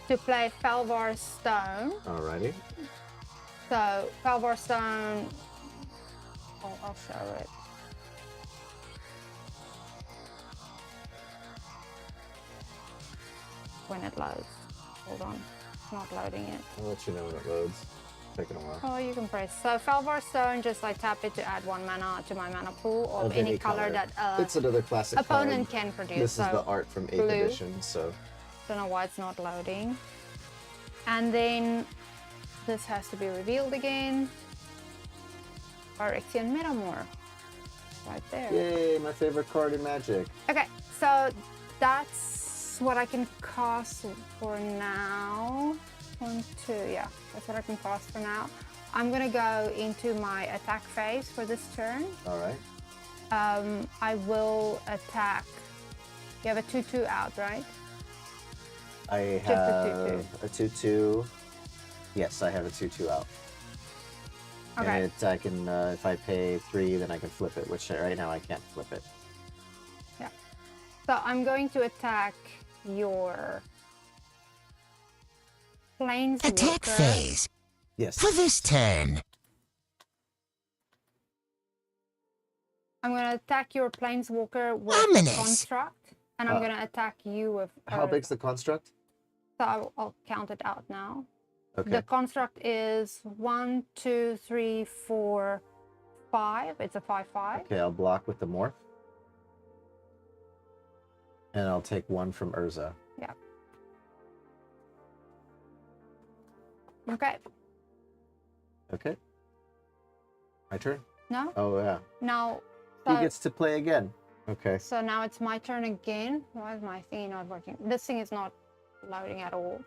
to play Felvar's Stone. Alrighty. So Felvar's Stone, I'll show it. When it loads. Hold on, it's not loading it. I'll let you know when it loads. Taking a while. Oh, you can press. So Felvar's Stone, just I tap it to add 1 mana to my mana pool of any color that it's another classic opponent card. can produce. This so is the art from 8th blue. edition, so don't know why it's not loading. And then this has to be revealed again. Phyrexian Metamorph. Right there. yay, my favorite card in Magic. Okay, so that's what I can cast for now. 1, 2, yeah, that's what I can cast for now. I'm gonna go into my attack phase for this turn. Alright. I will attack. You have a 2/2 out, right? I Just a have a 2/2. Yes, I have a 2/2 out. Okay. And I can, if I pay 3, then I can flip it, which right now I can't flip it. Yeah. So I'm going to attack your Planeswalker. Attack phase. Yes. For this turn. I'm going to attack your Planeswalker with Ominous. Construct, and I'm going to attack you with. How big's the construct? So I'll count it out now. Okay. The construct is 1, 2, 3, 4, 5. It's a 5/5. Okay, I'll block with the morph. And I'll take 1 from Urza. Yeah. Okay. Okay. My turn? No. Oh, yeah. Now. He So, gets to play again. Okay. so now it's my turn again. Why is my thingy not working? This thing is not loading at all.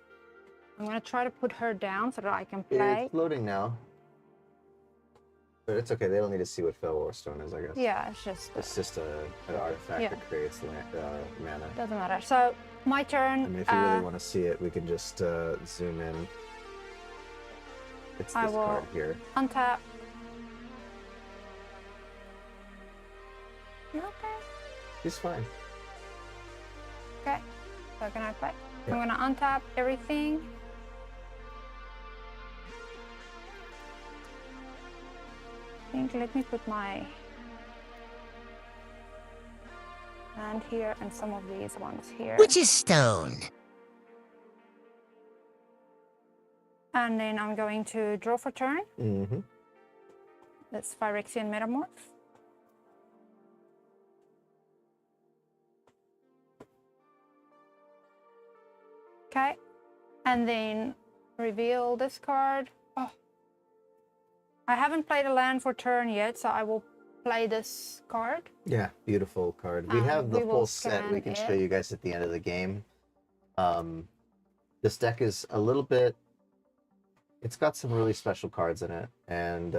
I'm gonna try to put her down so that I can play. It's loading now. But it's okay. They don't need to see what Fell Warstone is, I guess. Yeah, it's just It's just an artifact Yeah. that creates mana. doesn't matter. So my turn. I mean, if you really want to see it, we can just zoom in. It's I this will- card here. Untap. You okay? He's fine. Okay. So can I play? Yeah. I'm gonna untap everything. I think let me put my hand here and some of these ones here. Which is stone. And then I'm going to draw for turn. Mm-hmm. That's Phyrexian Metamorph. Okay. And then reveal this card. Oh. I haven't played a land for turn yet, so I will play this card. Yeah, beautiful card. We have the we will full set we scan can it. show you guys at the end of the game. This deck is a little bit... It's got some really special cards in it, and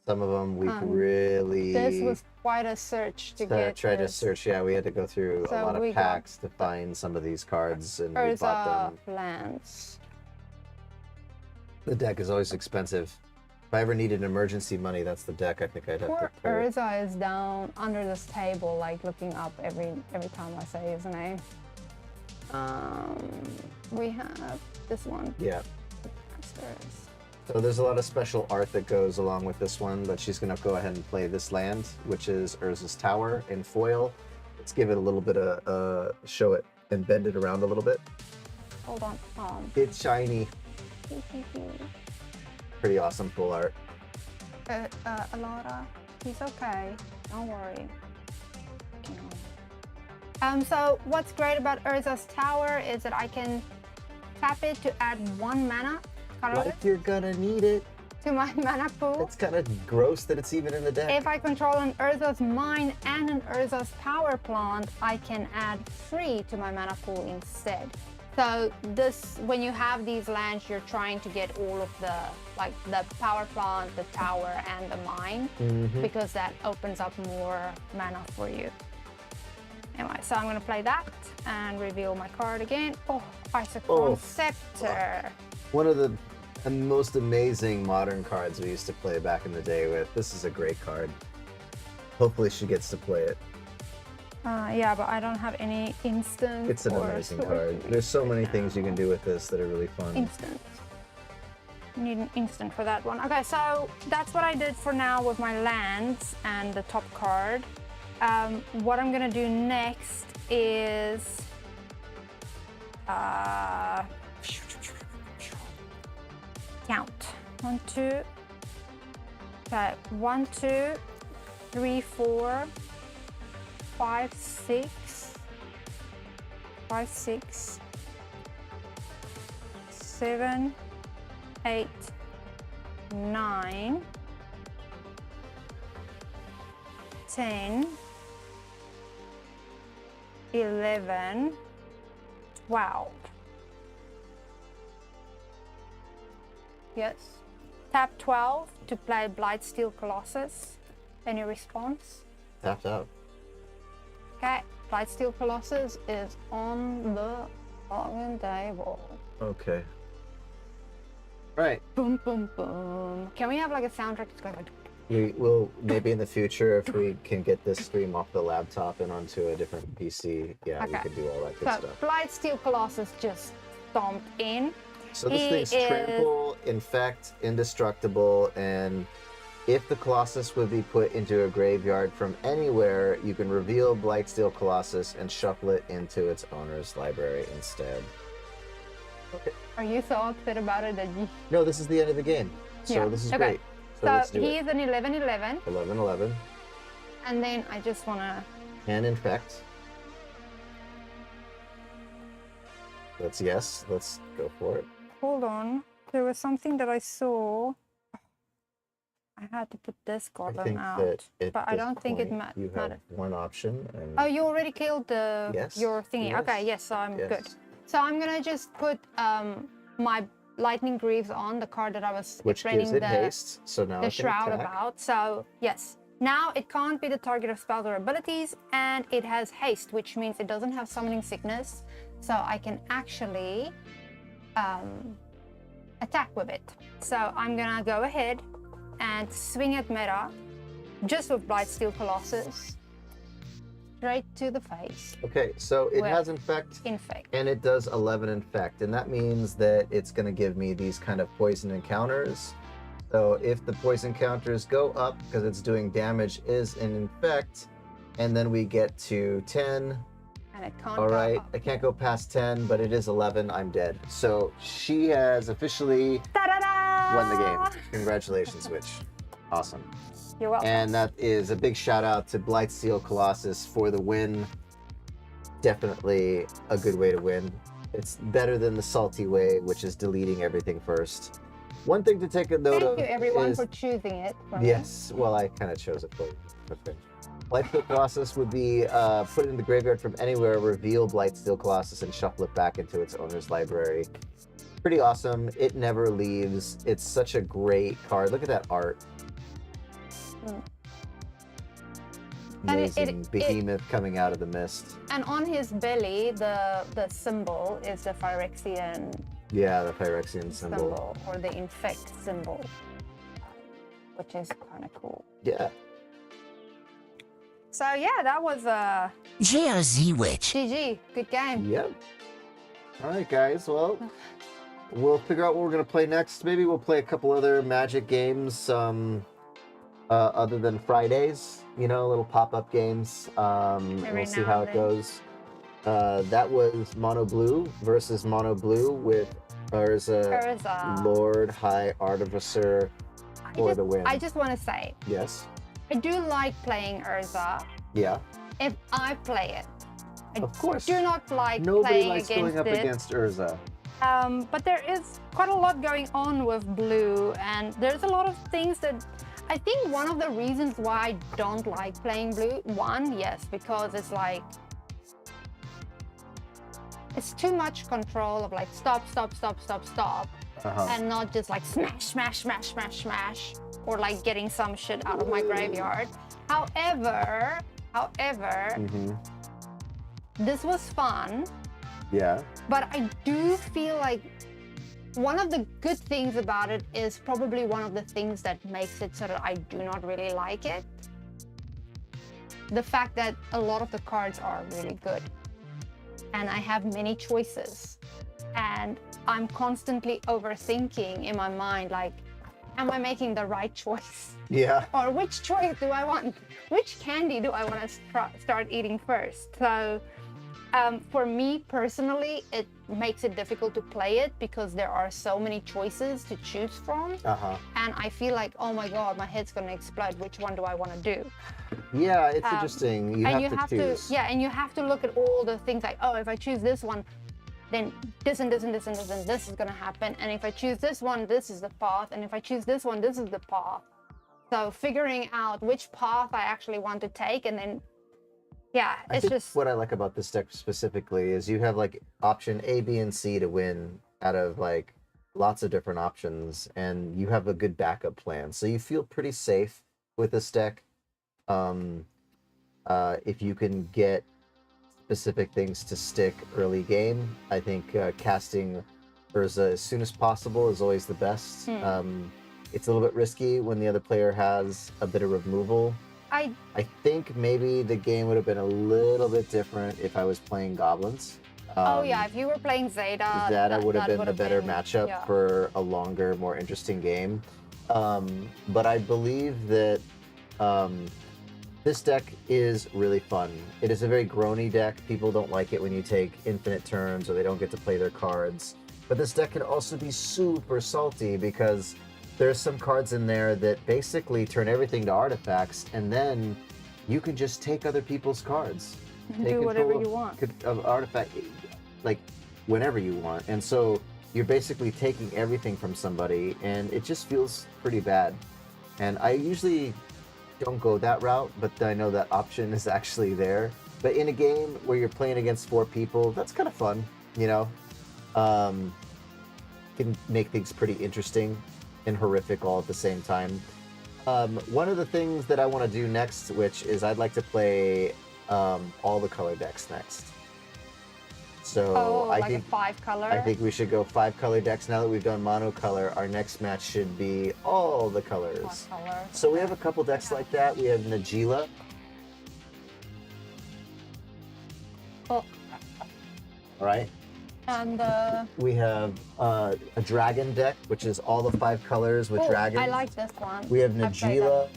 some of them we've really... This was quite a search to get tried to this. search. Yeah, we had to go through a So lot we of got packs to find some of these cards, and we bought Urza them. lands. The deck is always expensive. If I ever needed emergency money, that's the deck I think I'd have Poor to pull. Urza is down under this table, like looking up every time I say his name. We have this one. Yeah. Masters. So there's a lot of special art that goes along with this one, but she's going to go ahead and play this land, which is Urza's Tower in foil. Let's give it a little bit of, show it and bend it around a little bit. Hold on. It's shiny. Pretty awesome full art. Alora, he's okay. Don't worry. So what's great about Urza's Tower is that I can tap it to add 1 mana colorless Like you're gonna need it. to my mana pool. It's kind of gross that it's even in the deck. If I control an Urza's Mine and an Urza's Power Plant, I can add 3 to my mana pool instead. So this, when you have these lands, you're trying to get all of the, like the power plant, the tower, and the mine, because that opens up more mana for you. Anyway, so I'm gonna play that and reveal my card again. Oh, Isocron Scepter. One of the most amazing modern cards we used to play back in the day with. This is a great card. Hopefully she gets to play it. Yeah, but I don't have any instant. It's an or amazing sword card. to There's so use many now. things you can do with this that are really fun. Instant. You need an instant for that one. Okay, so that's what I did for now with my lands and the top card. What I'm gonna do next is count. 1, 2. Okay, 1, 2, 3, 4, 5, 6. 5, 6, 7, 8, 9, 10, 11, 12. Yes. Tap 12 to play Blightsteel Colossus Any response? Tapped out. Okay, Blightsteel Colossus is on the login table. Okay. Right. Boom, boom, boom. Can we have like a soundtrack that's going like... We will maybe in the future, if we can get this stream off the laptop and onto a different PC, yeah, we Okay. could do all that good So, stuff. Blightsteel Colossus just stomped in. So this He thing's is- trample, infect, indestructible, and if the Colossus would be put into a graveyard from anywhere, you can reveal Blightsteel Colossus and shuffle it into its owner's library instead. Are you so upset about it that you... No, this is the end of the game. So Yeah, this is okay. great. So let's So do he it. is an 11/11, 11-11. and then I just wanna... And infect. Let's yes. Let's go for it. Hold on. There was something that I saw. I had to put this I goblin think out. that at but I this don't think it point, you have matters. one option. And Oh, you already killed the Yes, your thingy. yes, Okay, yes, so I'm yes. good. So I'm gonna just put my lightning greaves on the card that I was which gives explaining it the haste. So now the it can shroud attack. about. So yes, now it can't be the target of spells or abilities, and it has haste, which means it doesn't have summoning sickness. So I can actually attack with it. So I'm gonna go ahead and swing at meta, just with Blightsteel Colossus, straight to the face. Okay, so it With has infect. Infect. And it does 11 infect, and that means that it's going to give me these kind of poison encounters. So if the poison counters go up because it's doing damage is an infect, and then we get to 10. And it can't All go right, up. I can't go past 10, but it is 11. I'm dead. So she has officially Ta-da-da! won the game. Congratulations, Witch. Awesome. You're welcome. And that is a big shout out to Blightsteel Colossus for the win. Definitely a good way to win. It's better than the salty way, which is deleting everything first. One thing to take a note Thank of you, everyone, is, for choosing it. for me. yes, well, I kind of chose it for you. Okay. Blightsteel Colossus would be put in the graveyard from anywhere, reveal Blightsteel Colossus, and shuffle it back into its owner's library. Pretty awesome. It never leaves. It's such a great card. Look at that art. Mm. And Amazing behemoth coming out of the mist. And on his belly, the symbol is the Phyrexian Yeah, the Phyrexian symbol. symbol, or the infect symbol, which is kind of cool. Yeah. So yeah, that was JRZ Witch. GG. Good game. Yep. All right, guys. Well, we'll figure out what we're gonna play next. Maybe we'll play a couple other Magic games, other than Fridays. You know, little pop-up games. And Every we'll see now how and it then. goes. That was Mono Blue versus Mono Blue with Urza, Urza. Lord High Artificer for the win. I just want to say, Yes. I do like playing Urza Yeah. if I play it. I Of course. do not like Nobody playing likes against going up it. against Urza. But there is quite a lot going on with blue, and there's a lot of things that I think one of the reasons why I don't like playing blue, one, yes, because it's like it's too much control of like stop, stop, stop, stop, stop, and not just like smash, smash, smash, smash, smash, or like getting some shit out of my graveyard. However, Mm-hmm. this was fun. Yeah. But I do feel like one of the good things about it is probably one of the things that makes it so that I do not really like it. The fact that a lot of the cards are really good. And I have many choices. And I'm constantly overthinking in my mind, like, am I making the right choice? Yeah. Or which choice do I want? Which candy do I want to start eating first? So for me personally, it makes it difficult to play it because there are so many choices to choose from. And I feel like, oh my God, my head's going to explode. Which one do I want to do? Yeah, it's interesting. You and have to choose. yeah, and you have to look at all the things like, oh, if I choose this one, then this and this and this and this and this is going to happen. And if I choose this one, this is the path. And if I choose this one, this is the path. So figuring out which path I actually want to take, and then, yeah, I it's think just... what I like about this deck specifically is you have like option A, B, and C to win out of like lots of different options, and you have a good backup plan. So you feel pretty safe with this deck. If you can get specific things to stick early game, I think casting Urza as soon as possible is always the best. It's a little bit risky when the other player has a bit of removal. I I think maybe the game would have been a little bit different if I was playing goblins. oh yeah, if you were playing Zeta, That would have been the would've better been- matchup yeah. for a longer, more interesting game. But I believe that this deck is really fun. It is a very groany deck. People don't like it when you take infinite turns or they don't get to play their cards. But this deck can also be super salty because there's some cards in there that basically turn everything to artifacts, and then you can just take other people's cards. Take Do whatever control you want. of artifact, like whenever you want. And so you're basically taking everything from somebody, and it just feels pretty bad. And I usually don't go that route, but I know that option is actually there. But in a game where you're playing against 4 people, that's kind of fun, you know? Can make things pretty interesting and horrific all at the same time. One of the things that I want to do next, which is I'd like to play all the color decks next. So Oh, I like think a 5-color. I think we should go 5 color decks. Now that we've done monocolor, our next match should be all the colors. 1-color. So we have a couple decks like that. We have Najila. Oh, All right. and We have a dragon deck, which is all the 5 colors with dragons. I like this one. We have I've played Najila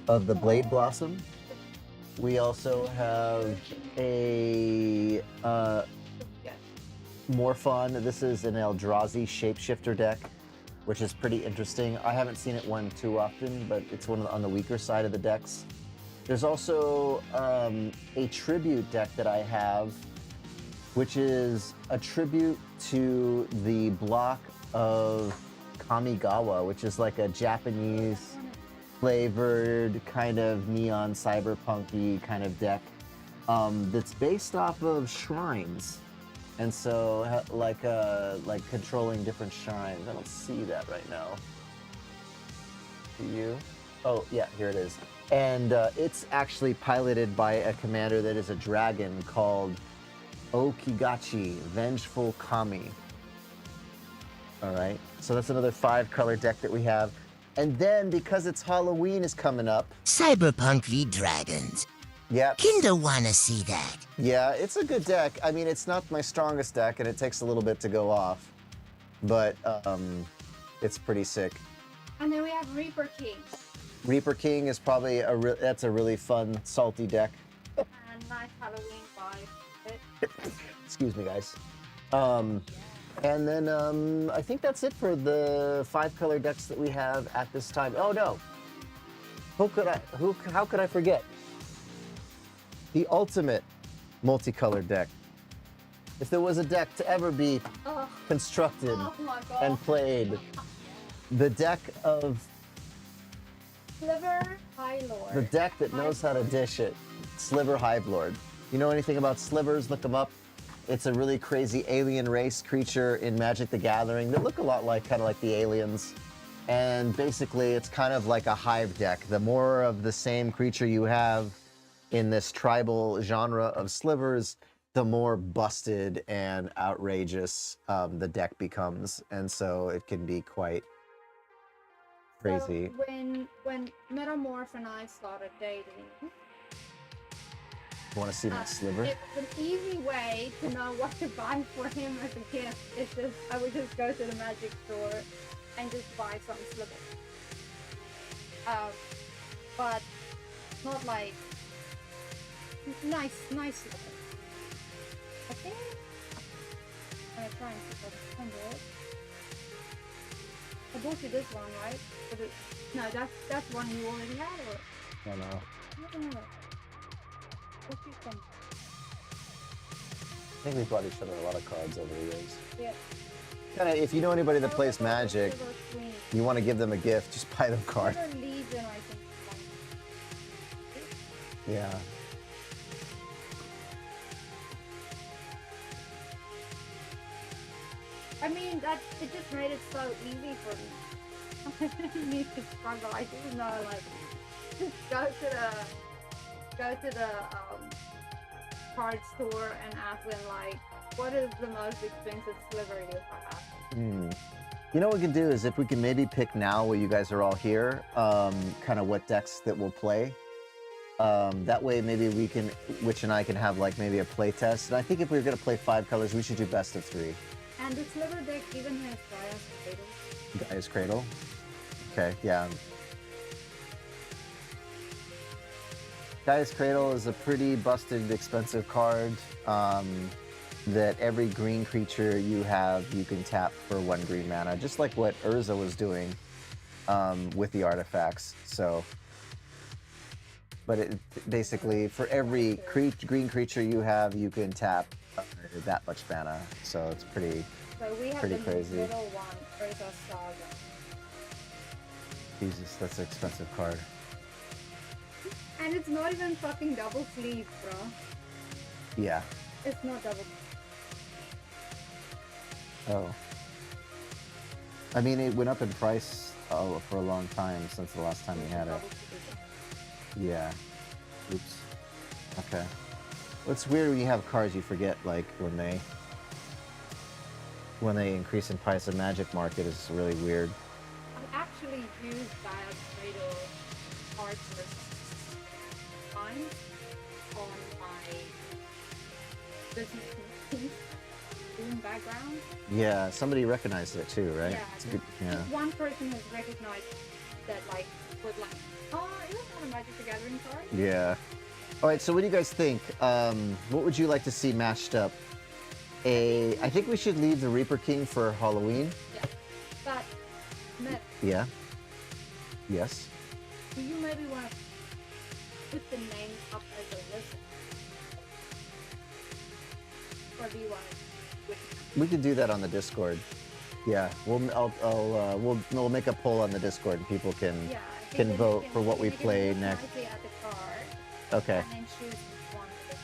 of the Blade Blossom. We also have a Morphon. This is an Eldrazi shapeshifter deck, which is pretty interesting. I haven't seen it won too often, but it's one on the weaker side of the decks. There's also a tribute deck that I have, which is a tribute to the block of Kamigawa, which is like a Japanese flavored kind of neon cyberpunky kind of deck that's based off of shrines, and so like controlling different shrines. I don't see that right now. Do you? Oh yeah, here it is. And it's actually piloted by a commander that is a dragon called Okigachi, Vengeful Kami. All right, so that's another 5-color deck that we have. And then, because it's Halloween is coming up, Cyberpunk v Dragons. yeah, Kinda wanna see that. yeah, it's a good deck. I mean, it's not my strongest deck, and it takes a little bit to go off, but it's pretty sick. And then we have Reaper King. Reaper King is probably that's a really fun, salty deck. And nice Halloween vibe. Excuse me, guys. And then I think that's it for the 5-color decks that we have at this time. Oh no! How could I forget? The ultimate multicolored deck. If there was a deck to ever be constructed Oh my god. and played, the deck of Sliver High Lord. the deck that knows how to dish it, Sliver Hive Lord. You know anything about slivers? Look them up. It's a really crazy alien race creature in Magic the Gathering that look a lot like, kind of like the aliens. And basically, it's kind of like a hive deck. The more of the same creature you have in this tribal genre of slivers, the more busted and outrageous the deck becomes. And so it can be quite crazy. So when Metamorph and I started dating, Want to see my sliver? it's an easy way to know what to buy for him as a gift. It's just I would just go to the magic store and just buy some slivers. But not like nice slivers. I think I'm gonna try and see if I can find it. I bought you this one, right? No, that's one you already had, or I don't know. I don't know. What do you think? I think we've bought each other a lot of cards over the years. Yeah. Kind of, if you know anybody that plays Silver Magic, Queen. you want to give them a gift, just buy them cards. Silver Legion, I think. Yeah. I mean, it just made it so easy for me. I didn't need to struggle. I didn't know, like, just go to the card store and ask them like, what is the most expensive sliver you have? You know what we can do is if we can maybe pick now while you guys are all here, kind of what decks that we'll play. That way maybe we can, Witch and I can have like maybe a play test. And I think if we were going to play 5 colors, we should do best of 3. And the sliver deck even has Gaia's Cradle. Gaia's Cradle? Okay, yeah. Gaia's Cradle is a pretty busted, expensive card that every green creature you have, you can tap for 1 green mana, just like what Urza was doing with the artifacts. So, but it, basically, for every green creature you have, you can tap that much mana. So it's pretty. So we have Pretty the crazy. middle one, Urza Saga. Jesus, that's an expensive card. And it's not even fucking double sleeve, bro. Yeah. It's not double. Oh. I mean, it went up in price for a long time since the last time we had it. Double sleeve. Yeah. Oops. Okay. Well, it's weird when you have cards you forget, like when they increase in price. The Magic market is really weird. I actually used Gaia's Cradle cards for time on my business meetings doing background. Yeah, somebody recognized it too, right? Yeah, It's good. Yeah. just one person has recognized that, like, was like, oh, it was not a Magic the Gathering card. Yeah. All right. So, what do you guys think? What would you like to see matched up? I think we should leave the Reaper King for Halloween. Yeah. But, Matt, Yeah. Yes. do you maybe want to put the name up as a list? Or do you want to? We could do that on the Discord. Yeah, we'll make a poll on the Discord and people can. Yeah, I think Can that you vote for what we you can play look next. nicely at the card Okay. and then choose which one to list.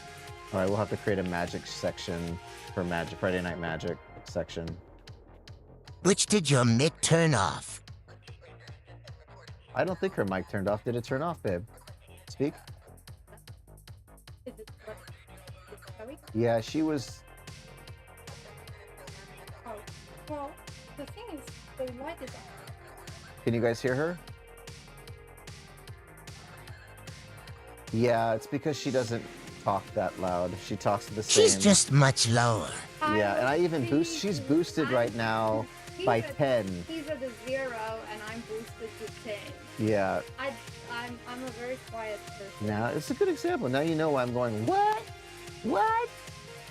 All right, we'll have to create a Magic section for Magic Friday Night Magic section. Which did your mic turn off? I don't think her mic turned off. Did it turn off, babe? Speak. Is it what? Is it Chloe? Yeah, she was. Oh, well, the thing is, the light is on. Can you guys hear her? Yeah, it's because she doesn't talk that loud. She talks the same. She's just much lower. Yeah, and I even boost. She's boosted right now by 10. He's at a 0 and I'm boosted to 10. Yeah. I'm a very quiet person. Now it's a good example. Now you know why I'm going. What? What?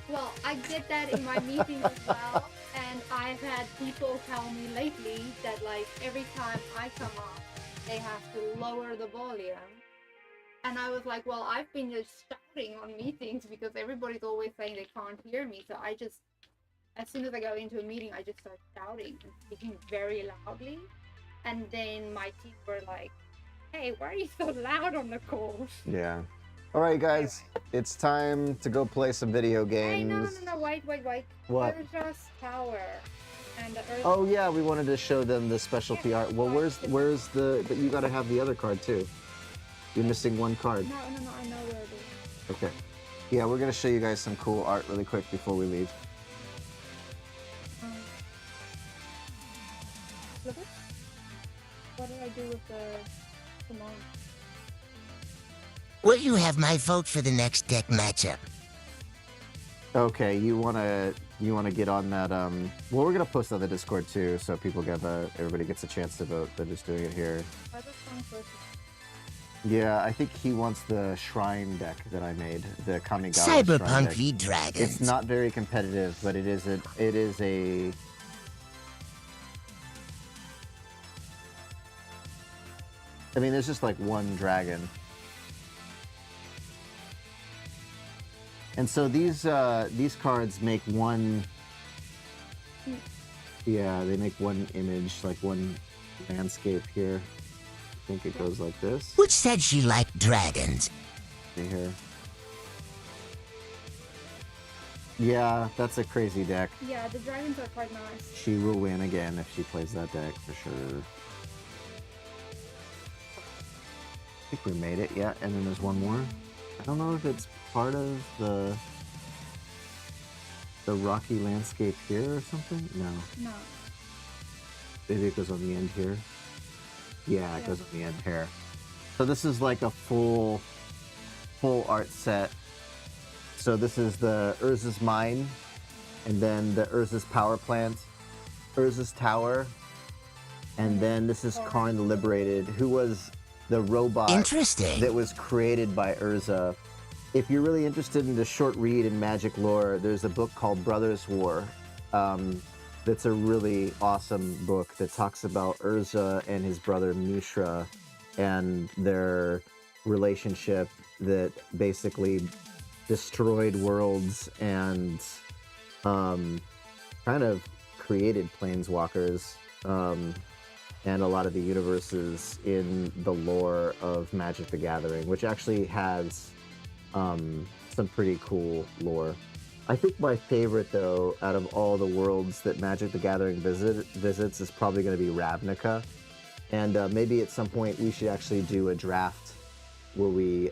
Well, I get that in my meetings as well, and I've had people tell me lately that, like, every time I come on, they have to lower the volume. And I was like, well, I've been just shouting on meetings because everybody's always saying they can't hear me. So I just, as soon as I go into a meeting, I just start shouting and speaking very loudly. And then my team were like, hey, why are you so loud on the call? Yeah. All right, guys. It's time to go play some video Hey, games. no, wait. What? Urza's Tower. And the Urza. Oh yeah, we wanted to show them the specialty art. Well, where's the? But you got to have the other card too. You're missing one card. No, I know where it is. Okay. Yeah, we're gonna show you guys some cool art really quick before we leave. Look it. What did I do with the command? Will you have my vote for the next deck matchup? Okay, you wanna get on that? Well, we're gonna post on the Discord too, so people everybody gets a chance to vote. They're just doing it here. I just found first. Yeah, I think he wants the Shrine deck that I made, the Kamigawa Shrine Cyberpunk deck. v Dragons. It's not very competitive, but it is a. I mean, there's just like one dragon. And so these cards make one. Yeah, they make one image, like one landscape here. I think it goes like this. Which said she liked dragons. See here. Yeah, that's a crazy deck. Yeah, the dragons are quite nice. She will win again if she plays that deck for sure. think we made it, yeah. And then there's one more. I don't know if it's part of the rocky landscape here or something. No. No. Maybe it goes on the end here. Yeah, it goes on the end here. So this is like a full art set. So this is the Urza's mine, and then the Urza's power plant, Urza's tower, and then this is Karn the Liberated, who was the robot Interesting. that was created by Urza. If you're really interested in the short read in magic lore, there's a book called Brothers War. That's a really awesome book that talks about Urza and his brother Mishra and their relationship that basically destroyed worlds and kind of created planeswalkers and a lot of the universes in the lore of Magic the Gathering, which actually has some pretty cool lore. I think my favorite, though, out of all the worlds that Magic the Gathering visits is probably going to be Ravnica. And maybe at some point we should actually do a draft where we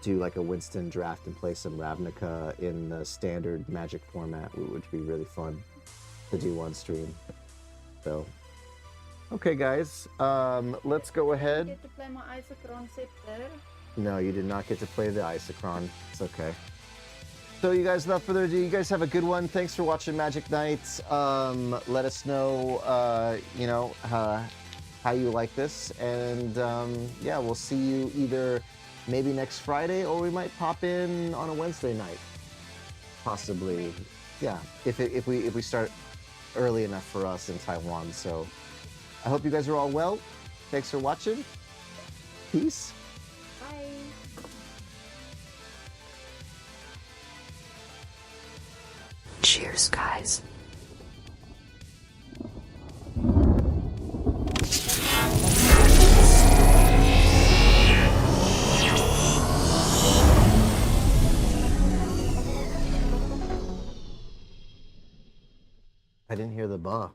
do like a Winston draft and play some Ravnica in the standard Magic format, which would be really fun to do on stream. So, okay, guys, let's go ahead. Get to play my Isochron Scepter. No, you did not get to play the Isochron. It's okay. So you guys, without further ado, you guys have a good one. Thanks for watching Magic Nights. Let us know, you know, how you like this. And yeah, we'll see you either maybe next Friday, or we might pop in on a Wednesday night. Possibly. Yeah, if we start early enough for us in Taiwan. So I hope you guys are all well. Thanks for watching. Peace. Bye. Cheers, guys. I didn't hear the bah.